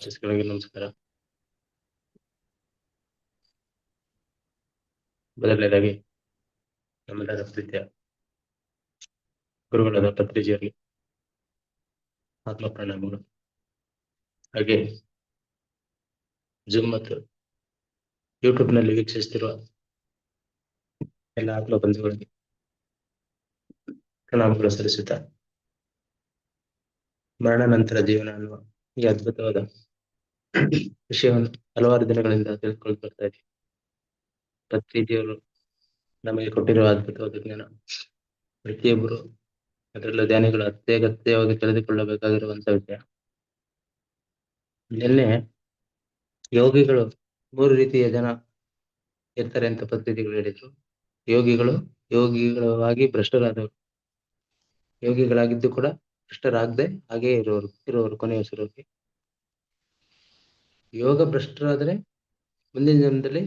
ಗಳಿಗೆ ನಮಸ್ಕಾರ. ಮೊದಲನೇದಾಗಿ ನಮ್ಮೆಲ್ಲರ ಪ್ರೀತಿಯ ಗುರುಗಳಾದ ಪತ್ರಿಜಿಯವರಿಗೆ ಆತ್ಮ ಪ್ರಣಾಮಗಳು. ಹಾಗೆ ಜೂಮ್ ಮತ್ತು ಯೂಟ್ಯೂಬ್ನಲ್ಲಿ ವೀಕ್ಷಿಸುತ್ತಿರುವ ಎಲ್ಲ ಆತ್ಮ ಬಂಧುಗಳಿಗೆ ಪ್ರಣಾಮಗಳು ಸಲ್ಲಿಸುತ್ತಾ, ಮರಣ ನಂತರ ಜೀವನ ಅನ್ನುವ ಈ ಅದ್ಭುತವಾದ ವಿಷಯವನ್ನು ಹಲವಾರು ದಿನಗಳಿಂದ ತಿಳಿದುಕೊಂಡು ಬರ್ತಾ ಇದ್ದೀವಿ. ಪತ್ರಿಜಿಯವರು ನಮಗೆ ಕೊಟ್ಟಿರುವ ಅದ್ಭುತವಾದ ಜ್ಞಾನ ಪ್ರತಿಯೊಬ್ಬರು, ಅದರಲ್ಲೂ ಧ್ಯಾನಿಗಳು ಅತ್ಯಗತ್ಯವಾಗಿ ತಿಳಿದುಕೊಳ್ಳಬೇಕಾಗಿರುವಂತಹ ವಿಷಯ. ನಿನ್ನೆ ಯೋಗಿಗಳು 3 ರೀತಿಯ ಜನ ಇರ್ತಾರೆ ಅಂತ ಪತ್ರಿಜಿಗಳು ಹೇಳಿದ್ರು. ಯೋಗಿಗಳಾಗಿ ಭ್ರಷ್ಟರಾದವರು, ಯೋಗಿಗಳಾಗಿದ್ದು ಕೂಡ ಭ್ರಷ್ಟರಾಗದೆ ಹಾಗೆ ಇರುವವರು ಕೊನೆಯುಸಿರೋರಿಗೆ. ಯೋಗ ಭ್ರಷ್ಟರಾದ್ರೆ ಮುಂದಿನ ಜನ್ಮದಲ್ಲಿ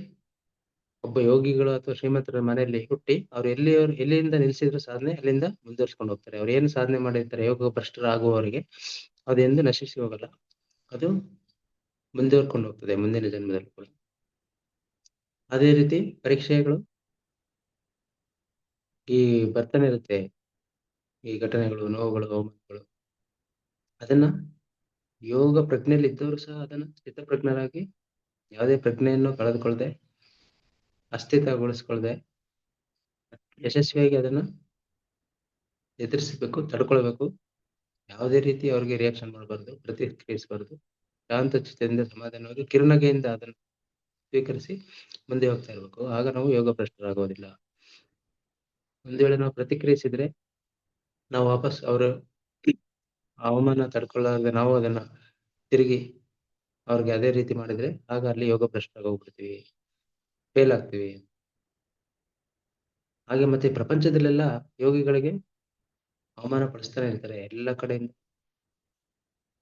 ಒಬ್ಬ ಯೋಗಿಗಳು ಅಥವಾ ಶ್ರೀಮಂತರ ಮನೆಯಲ್ಲಿ ಹುಟ್ಟಿ ಅವ್ರು ಎಲ್ಲಿಂದ ನಿಲ್ಸಿದ್ರು ಸಾಧನೆ ಅಲ್ಲಿಂದ ಮುಂದುವರ್ಸ್ಕೊಂಡು ಹೋಗ್ತಾರೆ. ಅವ್ರು ಏನು ಸಾಧನೆ ಮಾಡಿರ್ತಾರೆ ಯೋಗ ಭ್ರಷ್ಟರಾಗುವವರಿಗೆ ಅದೆಂದು ನಶಿಸಿ ಹೋಗಲ್ಲ, ಅದು ಮುಂದುವರ್ಕೊಂಡು ಹೋಗ್ತದೆ ಮುಂದಿನ ಜನ್ಮದಲ್ಲಿ ಕೂಡ. ಅದೇ ರೀತಿ ಪರೀಕ್ಷೆಗಳು ಈ ಬರ್ತಾನೆ ಇರುತ್ತೆ, ಈ ಘಟನೆಗಳು, ನೋವುಗಳು, ಅವಮಾನಗಳು. ಅದನ್ನ ಯೋಗ ಪ್ರಜ್ಞೆಯಲ್ಲಿ ಇದ್ದವರು ಸಹ ಅದನ್ನ ಸ್ಥಿತಪ್ರಜ್ಞರಾಗಿ ಯಾವುದೇ ಪ್ರಜ್ಞೆಯನ್ನು ಕಳೆದುಕೊಳ್ಳದೆ ಅಸ್ಥಿತಗೊಳಿಸ್ಕೊಳ್ದೆ ಯಶಸ್ವಿಯಾಗಿ ಅದನ್ನ ಎದುರಿಸಬೇಕು, ತಡ್ಕೊಳ್ಬೇಕು. ಯಾವುದೇ ರೀತಿ ಅವ್ರಿಗೆ ರಿಯಾಕ್ಷನ್ ಮಾಡಬಾರ್ದು, ಪ್ರತಿಕ್ರಿಯಿಸಬಾರ್ದು. ಶಾಂತ ಚಿತ್ತದಿಂದ ಸಮಾಧಾನವಾಗಿ ಕಿರುನಗೆಯಿಂದ ಅದನ್ನು ಸ್ವೀಕರಿಸಿ ಮುಂದೆ ಹೋಗ್ತಾ ಇರ್ಬೇಕು. ಆಗ ನಾವು ಯೋಗ ಭ್ರಷ್ಟರಾಗೋದಿಲ್ಲ. ಒಂದು ವೇಳೆ ನಾವು ಪ್ರತಿಕ್ರಿಯಿಸಿದ್ರೆ ನಾವು ವಾಪಸ್ ಅವರು ಅವಮಾನ ತಡ್ಕೊಳ್ಳಾರ್ದೆ ನಾವು ಅದನ್ನ ತಿರುಗಿ ಅವ್ರಿಗೆ ಅದೇ ರೀತಿ ಮಾಡಿದ್ರೆ ಆಗ ಅಲ್ಲಿ ಯೋಗ ಭ್ರಷ್ಟರಾಗೋಗ್ಬಿಡ್ತೀವಿ, ಫೇಲ್ ಆಗ್ತೀವಿ. ಹಾಗೆ ಮತ್ತೆ ಪ್ರಪಂಚದಲ್ಲೆಲ್ಲ ಯೋಗಿಗಳಿಗೆ ಅವಮಾನ ಪಡಿಸ್ತಾನೆ ಇರ್ತಾರೆ ಎಲ್ಲ ಕಡೆಯಿಂದ,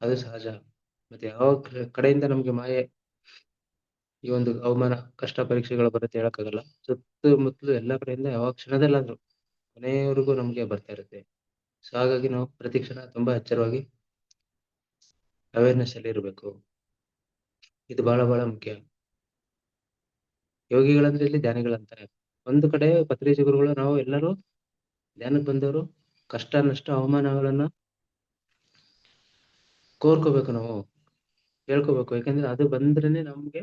ಅದು ಸಹಜ. ಮತ್ತೆ ಯಾವ ಕಡೆಯಿಂದ ನಮ್ಗೆ ಮಾಯೆ ಈ ಒಂದು ಅವಮಾನ, ಕಷ್ಟ, ಪರೀಕ್ಷೆಗಳು ಬರುತ್ತೆ ಹೇಳಕ್ಕಾಗಲ್ಲ. ಸುತ್ತಮುತ್ತಲು ಎಲ್ಲ ಕಡೆಯಿಂದ ಯಾವ ಕ್ಷಣದಲ್ಲಾದ್ರೂ ಕೊನೆಯವರೆಗೂ ನಮ್ಗೆ ಬರ್ತಾ ಇರುತ್ತೆ. ಸೊ ಹಾಗಾಗಿ ನಾವು ಪ್ರತಿ ಕ್ಷಣ ತುಂಬಾ ಎಚ್ಚರವಾಗಿ ಅವೇರ್ನೆಸ್ ಅಲ್ಲಿ ಇರಬೇಕು. ಇದು ಬಹಳ ಮುಖ್ಯ. ಯೋಗಿಗಳಂದ್ರೆ ಇಲ್ಲಿ ಧ್ಯಾನಿಗಳಂತಾರೆ. ಒಂದು ಕಡೆ ಪತ್ರಿಜಿ ಗುರುಗಳು ನಾವು ಎಲ್ಲರೂ ಧ್ಯಾನಕ್ಕೆ ಬಂದವರು ಕಷ್ಟ, ನಷ್ಟ, ಅವಮಾನಗಳನ್ನ ಕೋರ್ಕೋಬೇಕು, ನಾವು ಹೇಳ್ಕೋಬೇಕು. ಯಾಕಂದ್ರೆ ಅದು ಬಂದ್ರೇನೆ ನಮ್ಗೆ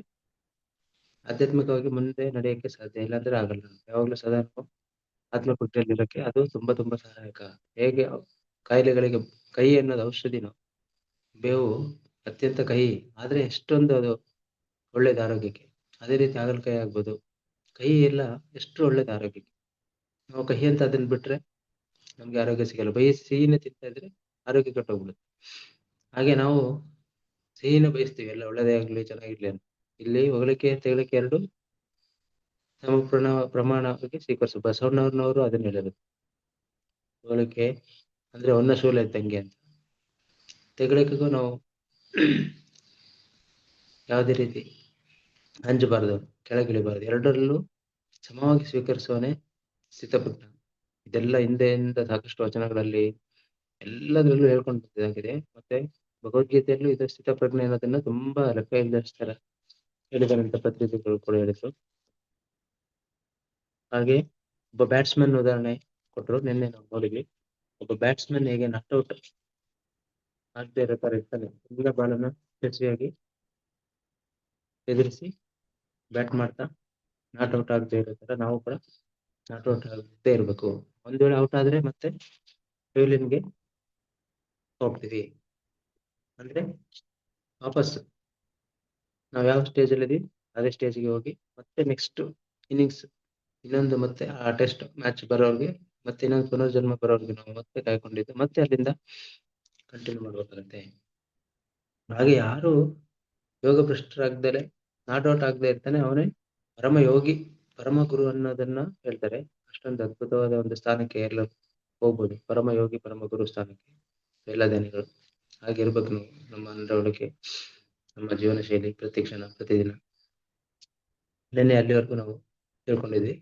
ಆಧ್ಯಾತ್ಮಿಕವಾಗಿ ಮುಂದೆ ನಡೆಯಕ್ಕೆ ಸಾಧ್ಯ, ಇಲ್ಲಾಂದ್ರೆ ಆಗಲ್ಲ. ಯಾವಾಗ್ಲೂ ಸದಾ ಆತ್ಮಕೃತಿಯಲ್ಲಿರಕ್ಕೆ ಅದು ತುಂಬಾ ಸಹಾಯಕ. ಹೇಗೆ ಕಾಯಿಲೆಗಳಿಗೆ ಕಹಿ ಅನ್ನೋದು ಔಷಧಿನೋ, ಬೇವು ಅತ್ಯಂತ ಕಹಿ ಆದ್ರೆ ಎಷ್ಟೊಂದು ಅದು ಒಳ್ಳೇದು ಆರೋಗ್ಯಕ್ಕೆ. ಅದೇ ರೀತಿ ಹಾಗಲಕಾಯಿ ಆಗ್ಬೋದು, ಕಹಿ ಎಲ್ಲ ಎಷ್ಟು ಒಳ್ಳೇದು ಆರೋಗ್ಯಕ್ಕೆ. ನಾವು ಕಹಿ ಅಂತ ಅದನ್ನ ಬಿಟ್ರೆ ನಮ್ಗೆ ಆರೋಗ್ಯ ಸಿಗಲ್ಲ. ಸಿಹಿನ ತಿಂತಾ ಇದ್ರೆ ಆರೋಗ್ಯ ಕೆಟ್ಟೋಗ್ಬಿಡುತ್ತೆ. ಹಾಗೆ ನಾವು ಸಿಹಿನ ಬಯಸ್ತೀವಿ, ಎಲ್ಲ ಒಳ್ಳೇದೇ ಆಗ್ಲಿ, ಚೆನ್ನಾಗಿರ್ಲಿ ಅಂತ. ಇಲ್ಲಿ ಹೊಗಳಿಕೆ ತೆಗಳಿಕೆ ಎರಡು ಪ್ರಮಾಣವಾಗಿ ಸ್ವೀಕರಿಸು. ಬಸವಣ್ಣವ್ರನವರು ಅದನ್ನ ಹೇಳಿರೋದು. ಹೊಗಳಿಕೆ ಅಂದ್ರೆ ಒನ್ನ ಶೂಲ ಇದ್ದಂಗೆ ಅಂತ. ತೆಗಳಿಕೆಗೂ ನಾವು ಯಾವುದೇ ರೀತಿ ಅಂಜಬಾರದು, ಕೆಳಗಿಳಿಬಾರದು. ಎರಡರಲ್ಲೂ ಸಮವಾಗಿ ಸ್ವೀಕರಿಸುವನೇ ಸ್ಥಿತಪ್ರಜ್ಞ. ಇದೆಲ್ಲ ಹಿಂದೆಯಿಂದ ಸಾಕಷ್ಟು ವಚನಗಳಲ್ಲಿ ಎಲ್ಲದರಲ್ಲೂ ಹೇಳ್ಕೊಂಡು ಬಂದಿದೆ. ಮತ್ತೆ ಭಗವದ್ಗೀತೆಯಲ್ಲೂ ಇದು ಸ್ಥಿತಪ್ರಜ್ಞೆ ಅನ್ನೋದನ್ನ ತುಂಬಾ ಲೆಕ್ಕ ಇಲ್ಲದಷ್ಟರ ಹೇಳಿದಂತ ಪತ್ರಿಕೆಗಳು ಕೂಡ ಹೇಳಿದ್ರು. ಹಾಗೆ ಒಬ್ಬ ಬ್ಯಾಟ್ಸ್ಮನ್ ಉದಾಹರಣೆ ಕೊಟ್ಟರು ನಿನ್ನೆ ನಾವು ನೋಡಿದ್ವಿ. ಒಬ್ಬ ಬ್ಯಾಟ್ಸ್ಮನ್ ಹೇಗೆ ನಾಟ್ಔಟ್ ಆಗದೆ ಇರೋ ತರ ಇರ್ತಾನೆ, ಎಲ್ಲ ಬಾಲನ್ನ ಯಶಸ್ವಿಯಾಗಿ ಎದುರಿಸಿ ಬ್ಯಾಟ್ ಮಾಡ್ತಾ ನಾಟ್ಔಟ್ ಆಗದೆ ಇರೋ ತರ ನಾವು ಕೂಡ ನಾಟ್ಔಟ್ ಆಗದೆ ಇರ್ಬೇಕು. ಒಂದ್ ವೇಳೆ ಔಟ್ ಆದ್ರೆ ಮತ್ತೆ ಪೆವಿಲಿಯನ್ಗೆ ಹೋಗ್ತೀವಿ. ಅಂದ್ರೆ ವಾಪಸ್ ನಾವ್ ಯಾವ ಸ್ಟೇಜ್ ಅಲ್ಲಿ ಇದೀವಿ ಅದೇ ಸ್ಟೇಜ್ಗೆ ಹೋಗಿ ಮತ್ತೆ ನೆಕ್ಸ್ಟ್ ಇನ್ನಿಂಗ್ಸ್, ಇನ್ನೊಂದು ಮತ್ತೆ ಆ ಟೆಸ್ಟ್ ಮ್ಯಾಚ್ ಬರೋರ್ಗೆ, ಮತ್ತೆ ಇನ್ನೊಂದು ಪುನರ್ಜನ್ಮ ಬರೋರ್ಗೆ ನಾವು ಮತ್ತೆ ಕಾಯ್ಕೊಂಡಿದ್ದು ಮತ್ತೆ ಅಲ್ಲಿಂದ ಕಂಟಿನ್ಯೂ ಮಾಡ್ಬೇಕಾಗತ್ತೆ. ಹಾಗೆ ಯಾರು ಯೋಗ ಭ್ರಷ್ಟರಾಗ್ದಲೆ ನಾಟ್ಔಟ್ ಆಗದೆ ಇರ್ತಾನೆ ಅವನೇ ಪರಮ ಯೋಗಿ, ಪರಮ ಗುರು ಅನ್ನೋದನ್ನ ಹೇಳ್ತಾರೆ. ಅಷ್ಟೊಂದು ಅದ್ಭುತವಾದ ಒಂದು ಸ್ಥಾನಕ್ಕೆ ಎಲ್ಲ ಹೋಗ್ಬೋದು, ಪರಮ ಯೋಗಿ, ಪರಮ ಗುರು ಸ್ಥಾನಕ್ಕೆ ಎಲ್ಲ ಧ್ಯಾನಿಗಳು. ಹಾಗಿರ್ಬೇಕು ನಾವು, ನಮ್ಮ ನಡವಳಿಕೆ, ನಮ್ಮ ಜೀವನ ಶೈಲಿ, ಪ್ರತಿ ಕ್ಷಣ ಪ್ರತಿದಿನ. ನಿನ್ನೆ ಅಲ್ಲಿವರೆಗೂ ನಾವು ತಿಳ್ಕೊಂಡಿದ್ವಿ.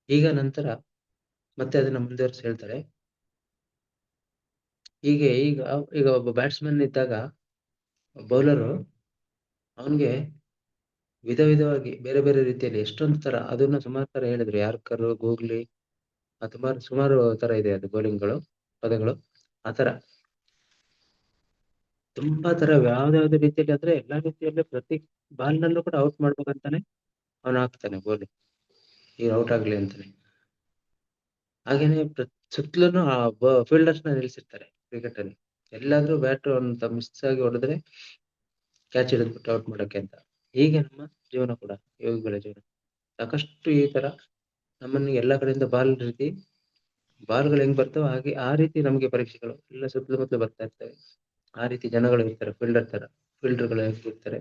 ಈಗ ನಂತರ ಮತ್ತೆ ಅದನ್ನ ಮುಂದುವರಿಸಿ ಹೇಳ್ತಾರೆ. ಈಗ ಒಬ್ಬ ಬ್ಯಾಟ್ಸ್ಮನ್ ಇದ್ದಾಗ ಬೌಲರು ಅವನಿಗೆ ವಿಧ ವಿಧವಾಗಿ ಬೇರೆ ಬೇರೆ ರೀತಿಯಲ್ಲಿ ಎಷ್ಟೊಂದು ತರ ಅದನ್ನ ಸುಮಾರು ತರ ಹೇಳಿದ್ರು, ಯಾರ್ಕರ್, ಗೂಗ್ಲಿ, ಸುಮಾರು ತರ ಇದೆ ಅದು ಬೌಲಿಂಗ್ಗಳು ಪದಗಳು. ಆ ತರ ತುಂಬಾ ತರ ಯಾವ್ದಾವ್ದು ರೀತಿಯಲ್ಲಿ ಅಂದ್ರೆ ಎಲ್ಲಾ ರೀತಿಯಲ್ಲೂ ಪ್ರತಿ ಬಾಲ್ನಲ್ಲೂ ಕೂಡ ಔಟ್ ಮಾಡ್ಬೇಕಂತಾನೆ ಅವನು ಹಾಕ್ತಾನೆ ಬೌಲಿಂಗ್, ಈಗ ಔಟ್ ಆಗ್ಲಿ ಅಂತಾನೆ. ಹಾಗೇನೆ ಸುತ್ತಲೂ ಆ ಫೀಲ್ಡರ್ಸ್ ನ ನಿಲ್ಸಿರ್ತಾರೆ ಕ್ರಿಕೆಟ್ ಅಲ್ಲಿ. ಎಲ್ಲಾದ್ರೂ ಬ್ಯಾಟ್ ಅಂತ ಮಿಸ್ ಆಗಿ ಹೊಡೆದ್ರೆ ಕ್ಯಾಚ್ ಹಿಡಿದ್ಬಿಟ್ಟು ಔಟ್ ಮಾಡಕ್ಕೆ ಅಂತ. ಹೀಗೆ ನಮ್ಮ ಜೀವನ ಕೂಡ, ಯೋಗಿಗಳ ಜೀವನ ಸಾಕಷ್ಟು ಈ ತರ ನಮ್ಮನ್ನು ಎಲ್ಲಾ ಕಡೆಯಿಂದ ಬಾಲ್ಗಳು ಹೆಂಗ್ ಬರ್ತಾವ ಹಾಗೆ ಆ ರೀತಿ ನಮಗೆ ಪರೀಕ್ಷೆಗಳು ಎಲ್ಲ ಸುತ್ತಮುತ್ತಲು ಬರ್ತಾ ಇರ್ತವೆ. ಆ ರೀತಿ ಜನಗಳು ಇರ್ತಾರೆ, ಫೀಲ್ಡರ್ಗಳು ಇರ್ತಾರೆ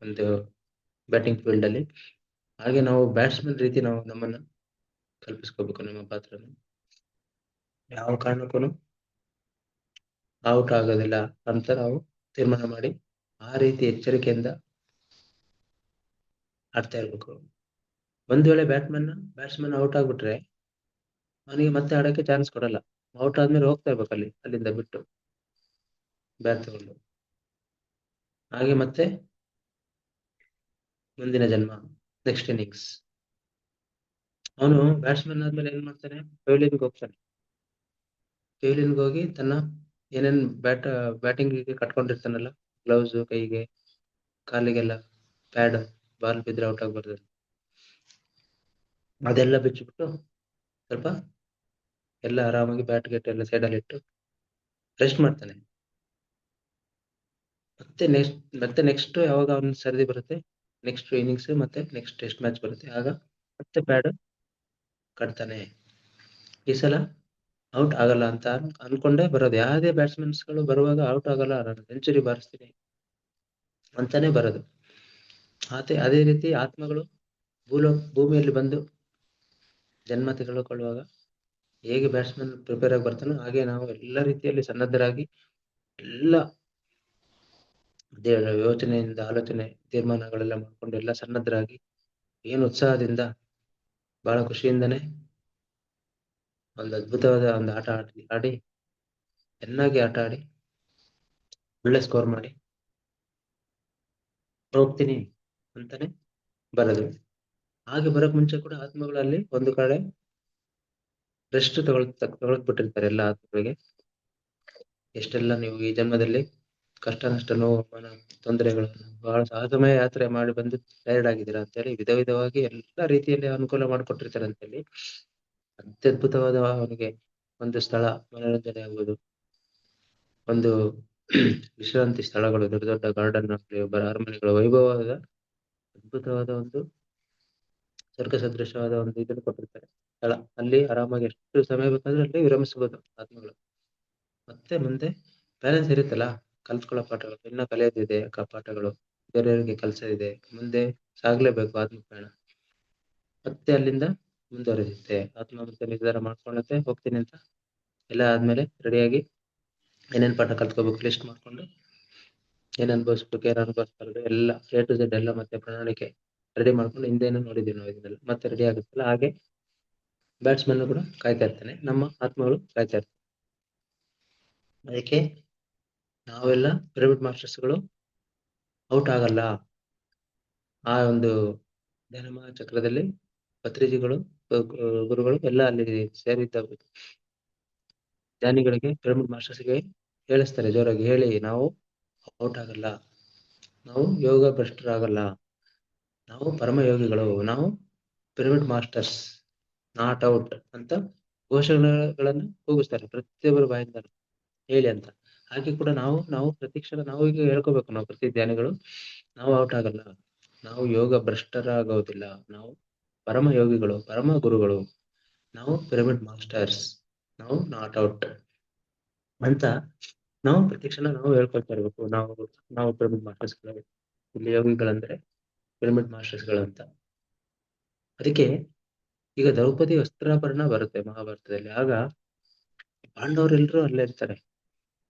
ಒಂದು ಬ್ಯಾಟಿಂಗ್ ಫೀಲ್ಡ್ ಅಲ್ಲಿ. ಹಾಗೆ ನಾವು ಬ್ಯಾಟ್ಸ್ಮನ್ ರೀತಿ ನಾವು ನಮ್ಮನ್ನ ಕಲ್ಪಿಸ್ಕೋಬೇಕು, ನಮ್ಮ ಪಾತ್ರನ. ಯಾವ ಕಾರಣಕ್ಕೂ ಔಟ್ ಆಗೋದಿಲ್ಲ ಅಂತ ನಾವು ತೀರ್ಮಾನ ಮಾಡಿ ಆ ರೀತಿ ಎಚ್ಚರಿಕೆಯಿಂದ ಆಡ್ತಾ ಇರ್ಬೇಕು. ಒಂದ್ ವೇಳೆ ಬ್ಯಾಟ್ಸ್ಮನ್ ಔಟ್ ಆಗ್ಬಿಟ್ರೆ ಅವನಿಗೆ ಮತ್ತೆ ಆಡಕ್ಕೆ ಚಾನ್ಸ್ ಕೊಡಲ್ಲ. ಔಟ್ ಆದ್ಮೇಲೆ ಹೋಗ್ತಾ ಇರ್ಬೇಕು ಅಲ್ಲಿಂದ ಬಿಟ್ಟು ಬ್ಯಾಟ್ ತಗೊಂಡು. ಹಾಗೆ ಮತ್ತೆ ಮುಂದಿನ ಜನ್ಮ, ನೆಕ್ಸ್ಟ್ ಇನ್ನಿಂಗ್ಸ್. ಅವನು ಬ್ಯಾಟ್ಸ್ಮನ್ ಆದ್ಮೇಲೆ ಏನ್ ಮಾಡ್ತಾನೆ, ಪೆವಿಲಿಯನ್ಗೆ ಹೋಗ್ತಾನೆ. ಪೆವಿಲಿಯನ್ಗೆ ಹೋಗಿ ತನ್ನ ಏನೇನ್ ಬ್ಯಾಟಿಂಗ್ ಕಟ್ಕೊಂಡಿರ್ತಾನಲ್ಲ, ಗ್ಲೌಸ್ ಕೈಗೆ ಕಾಲಿಗೆಲ್ಲ ಪ್ಯಾಡ್, ಬಾಲ್ ಬಿದ್ರೆ ಔಟ್ ಆಗ್ಬಾರ್ದು ಅದೆಲ್ಲ ಬಿಚ್ಚಿಬಿಟ್ಟು ಸ್ವಲ್ಪ ಎಲ್ಲ ಆರಾಮಾಗಿ ಬ್ಯಾಟ್ ಗೆಟ್ ಎಲ್ಲ ಸೈಡಲ್ಲಿ ಇಟ್ಟು ರೆಸ್ಟ್ ಮಾಡ್ತಾನೆ. ಮತ್ತೆ ನೆಕ್ಸ್ಟ್ ಯಾವಾಗ ಅವನ ಸರದಿ ಬರುತ್ತೆ, ನೆಕ್ಸ್ಟ್ ಇನ್ನಿಂಗ್ಸ್ ಮತ್ತೆ ನೆಕ್ಸ್ಟ್ ಟೆಸ್ಟ್ ಮ್ಯಾಚ್ ಬರುತ್ತೆ, ಆಗ ಮತ್ತೆ ಪ್ಯಾಡ್ ಕಟ್ತಾನೆ. ಈ ಸಲ ಔಟ್ ಆಗಲ್ಲ ಅಂತ ಅನ್ಕೊಂಡೇ ಬರೋದು. ಯಾವುದೇ ಬ್ಯಾಟ್ಸ್ಮನ್ಸ್ ಗಳು ಬರುವಾಗ ಔಟ್ ಆಗಲ್ಲ, ನಾನು ಸೆಂಚುರಿ ಬಾರಿಸ್ತೀನಿ ಅಂತಾನೆ ಬರೋದು. ಅದೇ ರೀತಿ ಆತ್ಮಗಳು ಭೂಮಿಯಲ್ಲಿ ಬಂದು ಜನ್ಮ ತೆಗೆದುಕೊಳ್ಳುವಾಗ ಹೇಗೆ ಬ್ಯಾಟ್ಸ್ಮನ್ ಪ್ರಿಪೇರ್ ಆಗಿ ಬರ್ತಾನೋ ಹಾಗೆ ನಾವು ಎಲ್ಲ ರೀತಿಯಲ್ಲಿ ಸನ್ನದ್ಧರಾಗಿ ಎಲ್ಲ ಯೋಚನೆಯಿಂದ ಆಲೋಚನೆ ತೀರ್ಮಾನಗಳೆಲ್ಲ ಮಾಡ್ಕೊಂಡು ಎಲ್ಲ ಸನ್ನದ್ಧರಾಗಿ ಏನು ಉತ್ಸಾಹದಿಂದ ಬಹಳ ಖುಷಿಯಿಂದನೇ ಒಂದು ಅದ್ಭುತವಾದ ಒಂದು ಆಟ ಆಡಿ ಚೆನ್ನಾಗಿ ಆಟ ಆಡಿ ಒಳ್ಳೆ ಸ್ಕೋರ್ ಮಾಡಿ ಹೋಗ್ತೀನಿ ಅಂತಾನೆ ಬರೋದು. ಹಾಗೆ ಬರಕ್ ಮುಂಚೆ ಕೂಡ ಆತ್ಮಗಳಲ್ಲಿ ಒಂದು ಕಡೆ ರೆಸ್ಟ್ ತಗೊಳಕ್ ಬಿಟ್ಟಿರ್ತಾರೆ ಎಲ್ಲ ಆತ್ಮಗಳಿಗೆ. ಎಷ್ಟೆಲ್ಲ ನೀವು ಈ ಜನ್ಮದಲ್ಲಿ ಕಷ್ಟ ನಷ್ಟ ನೋವು ತೊಂದರೆಗಳನ್ನು ಬಹಳ ಸಾಹಸಮಯ ಯಾತ್ರೆ ಮಾಡಿ ಬಂದು ಟೈರ್ಡ್ ಆಗಿದ್ದೀರಾ ಅಂತೇಳಿ ವಿಧ ವಿಧವಾಗಿ ಎಲ್ಲ ರೀತಿಯಲ್ಲಿ ಅನುಕೂಲ ಮಾಡಿಕೊಟ್ಟಿರ್ತಾರೆ ಅಂತೇಳಿ ಅತ್ಯದ್ಭುತವಾದ ಅವನಿಗೆ ಒಂದು ಸ್ಥಳ, ಮನೋರಂಜನೆ ಆಗ್ಬೋದು, ಒಂದು ವಿಶ್ರಾಂತಿ ಸ್ಥಳಗಳು, ದೊಡ್ಡ ದೊಡ್ಡ ಗಾರ್ಡನ್ ಆಗಲಿ, ಅರಮನೆಗಳು, ವೈಭವವಾದ ಅದ್ಭುತವಾದ ಒಂದು ಸ್ವರ್ಗ ಸದೃಶವಾದ ಒಂದು ಇದನ್ನು ಕೊಟ್ಟಿರ್ತಾರೆ ಸ್ಥಳ. ಅಲ್ಲಿ ಆರಾಮಾಗಿ ಎಷ್ಟು ಸಮಯ ಬೇಕಾದ್ರೆ ಅಲ್ಲಿ ವಿರಮಿಸಬಹುದು ಆತ್ಮಗಳು. ಮತ್ತೆ ಮುಂದೆ ಬ್ಯಾಲೆನ್ಸ್ ಇರುತ್ತಲ್ಲ, ಕಲ್ತ್ಕೊಳ್ಳೋ ಪಾಠಗಳು, ಇನ್ನ ಕಲಿಯೋದಿದೆ, ಪಾಠಗಳು ಬೇರೆಯವರಿಗೆ ಕಲ್ಸೋದಿದೆ, ಮುಂದೆ ಸಾಗ್ಲೇಬೇಕು ಆತ್ಮ ಪ್ರಯಾಣ. ಮತ್ತೆ ಅಲ್ಲಿಂದ ಮುಂದುವರಿಯುತ್ತೆ ಆತ್ಮ. ಮತ್ತೆ ನಿರ್ಧಾರ ಮಾಡ್ಕೊಳ್ಳುತ್ತೆ ಹೋಗ್ತೀನಿ ಅಂತ. ಎಲ್ಲ ಆದ್ಮೇಲೆ ರೆಡಿಯಾಗಿ ಏನೇನ್ ಪಾಠ ಕಲ್ತ್ಕೋಬೇಕು ಲಿಸ್ಟ್ ಮಾಡ್ಕೊಂಡು, ಏನ್ ಅನ್ಭವಿಸ್ಬೇಕು, ಏನ್ ಅನ್ಭವಿಸ್ಬಾರ್ದು ಎಲ್ಲ A to Z ಎಲ್ಲ ಮತ್ತೆ ಪ್ರಣಾಳಿಕೆ ರೆಡಿ ಮಾಡ್ಕೊಂಡು ಹಿಂದೆನೂ ನೋಡಿದೀವಿ ನಾವು ಇದನ್ನೆಲ್ಲ. ಮತ್ತೆ ರೆಡಿ ಆಗುತ್ತಲ್ಲ ಹಾಗೆ ಬ್ಯಾಟ್ಸ್ಮನ್ ಕೂಡ ಕಾಯ್ತಾ ಇರ್ತಾನೆ, ನಮ್ಮ ಆತ್ಮಗಳು ಕಾಯ್ತಾ ಇರ್ತಾನೆ. ಅದಕ್ಕೆ ನಾವೆಲ್ಲ ಪಿರಮಿಡ್ ಮಾಸ್ಟರ್ಸ್ಗಳು ಔಟ್ ಆಗಲ್ಲ. ಆ ಒಂದು ಧ್ಯಾನ ಚಕ್ರದಲ್ಲಿ ಪತ್ರಿಜಿಗಳು, ಗುರುಗಳು ಎಲ್ಲ ಅಲ್ಲಿ ಸೇರಿದ್ದ ಧ್ಯಾನಿಗಳಿಗೆ, ಪಿರಮಿಡ್ ಮಾಸ್ಟರ್ಸ್ಗೆ ಹೇಳಿಸ್ತಾರೆ ಜೋರಾಗಿ, ಹೇಳಿ ನಾವು ಔಟ್ ಆಗಲ್ಲ, ನಾವು ಯೋಗ ಭ್ರಷ್ಟರಾಗಲ್ಲ, ನಾವು ಪರಮ ಯೋಗಿಗಳು, ನಾವು ಪಿರಮಿಡ್ ಮಾಸ್ಟರ್ಸ್, ನಾಟ್ ಔಟ್ ಅಂತ ಘೋಷಣೆಗಳನ್ನು ಕೂಗಿಸ್ತಾರೆ ಪ್ರತಿಯೊಬ್ಬರ ಬಾಯಿಂದ ಹೇಳಿ ಅಂತ. ಹಾಗೆ ಕೂಡ ನಾವು ಪ್ರತಿ ಕ್ಷಣ ನಾವು ಈಗ ಹೇಳ್ಕೋಬೇಕು, ನಾವು ಪ್ರತಿ ಧ್ಯಾನಿಗಳು ನಾವು ಔಟ್ ಆಗಲ್ಲ, ನಾವು ಯೋಗ ಭ್ರಷ್ಟರಾಗೋದಿಲ್ಲ, ನಾವು ಪರಮ ಯೋಗಿಗಳು, ಪರಮ ಗುರುಗಳು, ನಾವು ಪಿರಮಿಡ್ ಮಾಸ್ಟರ್ಸ್, ನಾವು ನಾಟ್ ಔಟ್ ಅಂತ ನಾವು ಪ್ರತಿ ಕ್ಷಣ ನಾವು ಹೇಳ್ಕೊಳ್ತಾ ಇರ್ಬೇಕು. ನಾವು ಪಿರಮಿಡ್ ಮಾಸ್ಟರ್ಸ್ಗಳು, ಇಲ್ಲಿ ಯೋಗಿಗಳಂದ್ರೆ ಪಿರಮಿಡ್ ಮಾಸ್ಟರ್ಸ್ಗಳು ಅಂತ. ಅದಕ್ಕೆ ಈಗ ದ್ರೌಪದಿ ವಸ್ತ್ರಾಭರಣ ಬರುತ್ತೆ ಮಹಾಭಾರತದಲ್ಲಿ. ಆಗ ಪಾಂಡವರೆಲ್ಲರೂ ಅಲ್ಲೇ ಇರ್ತಾರೆ.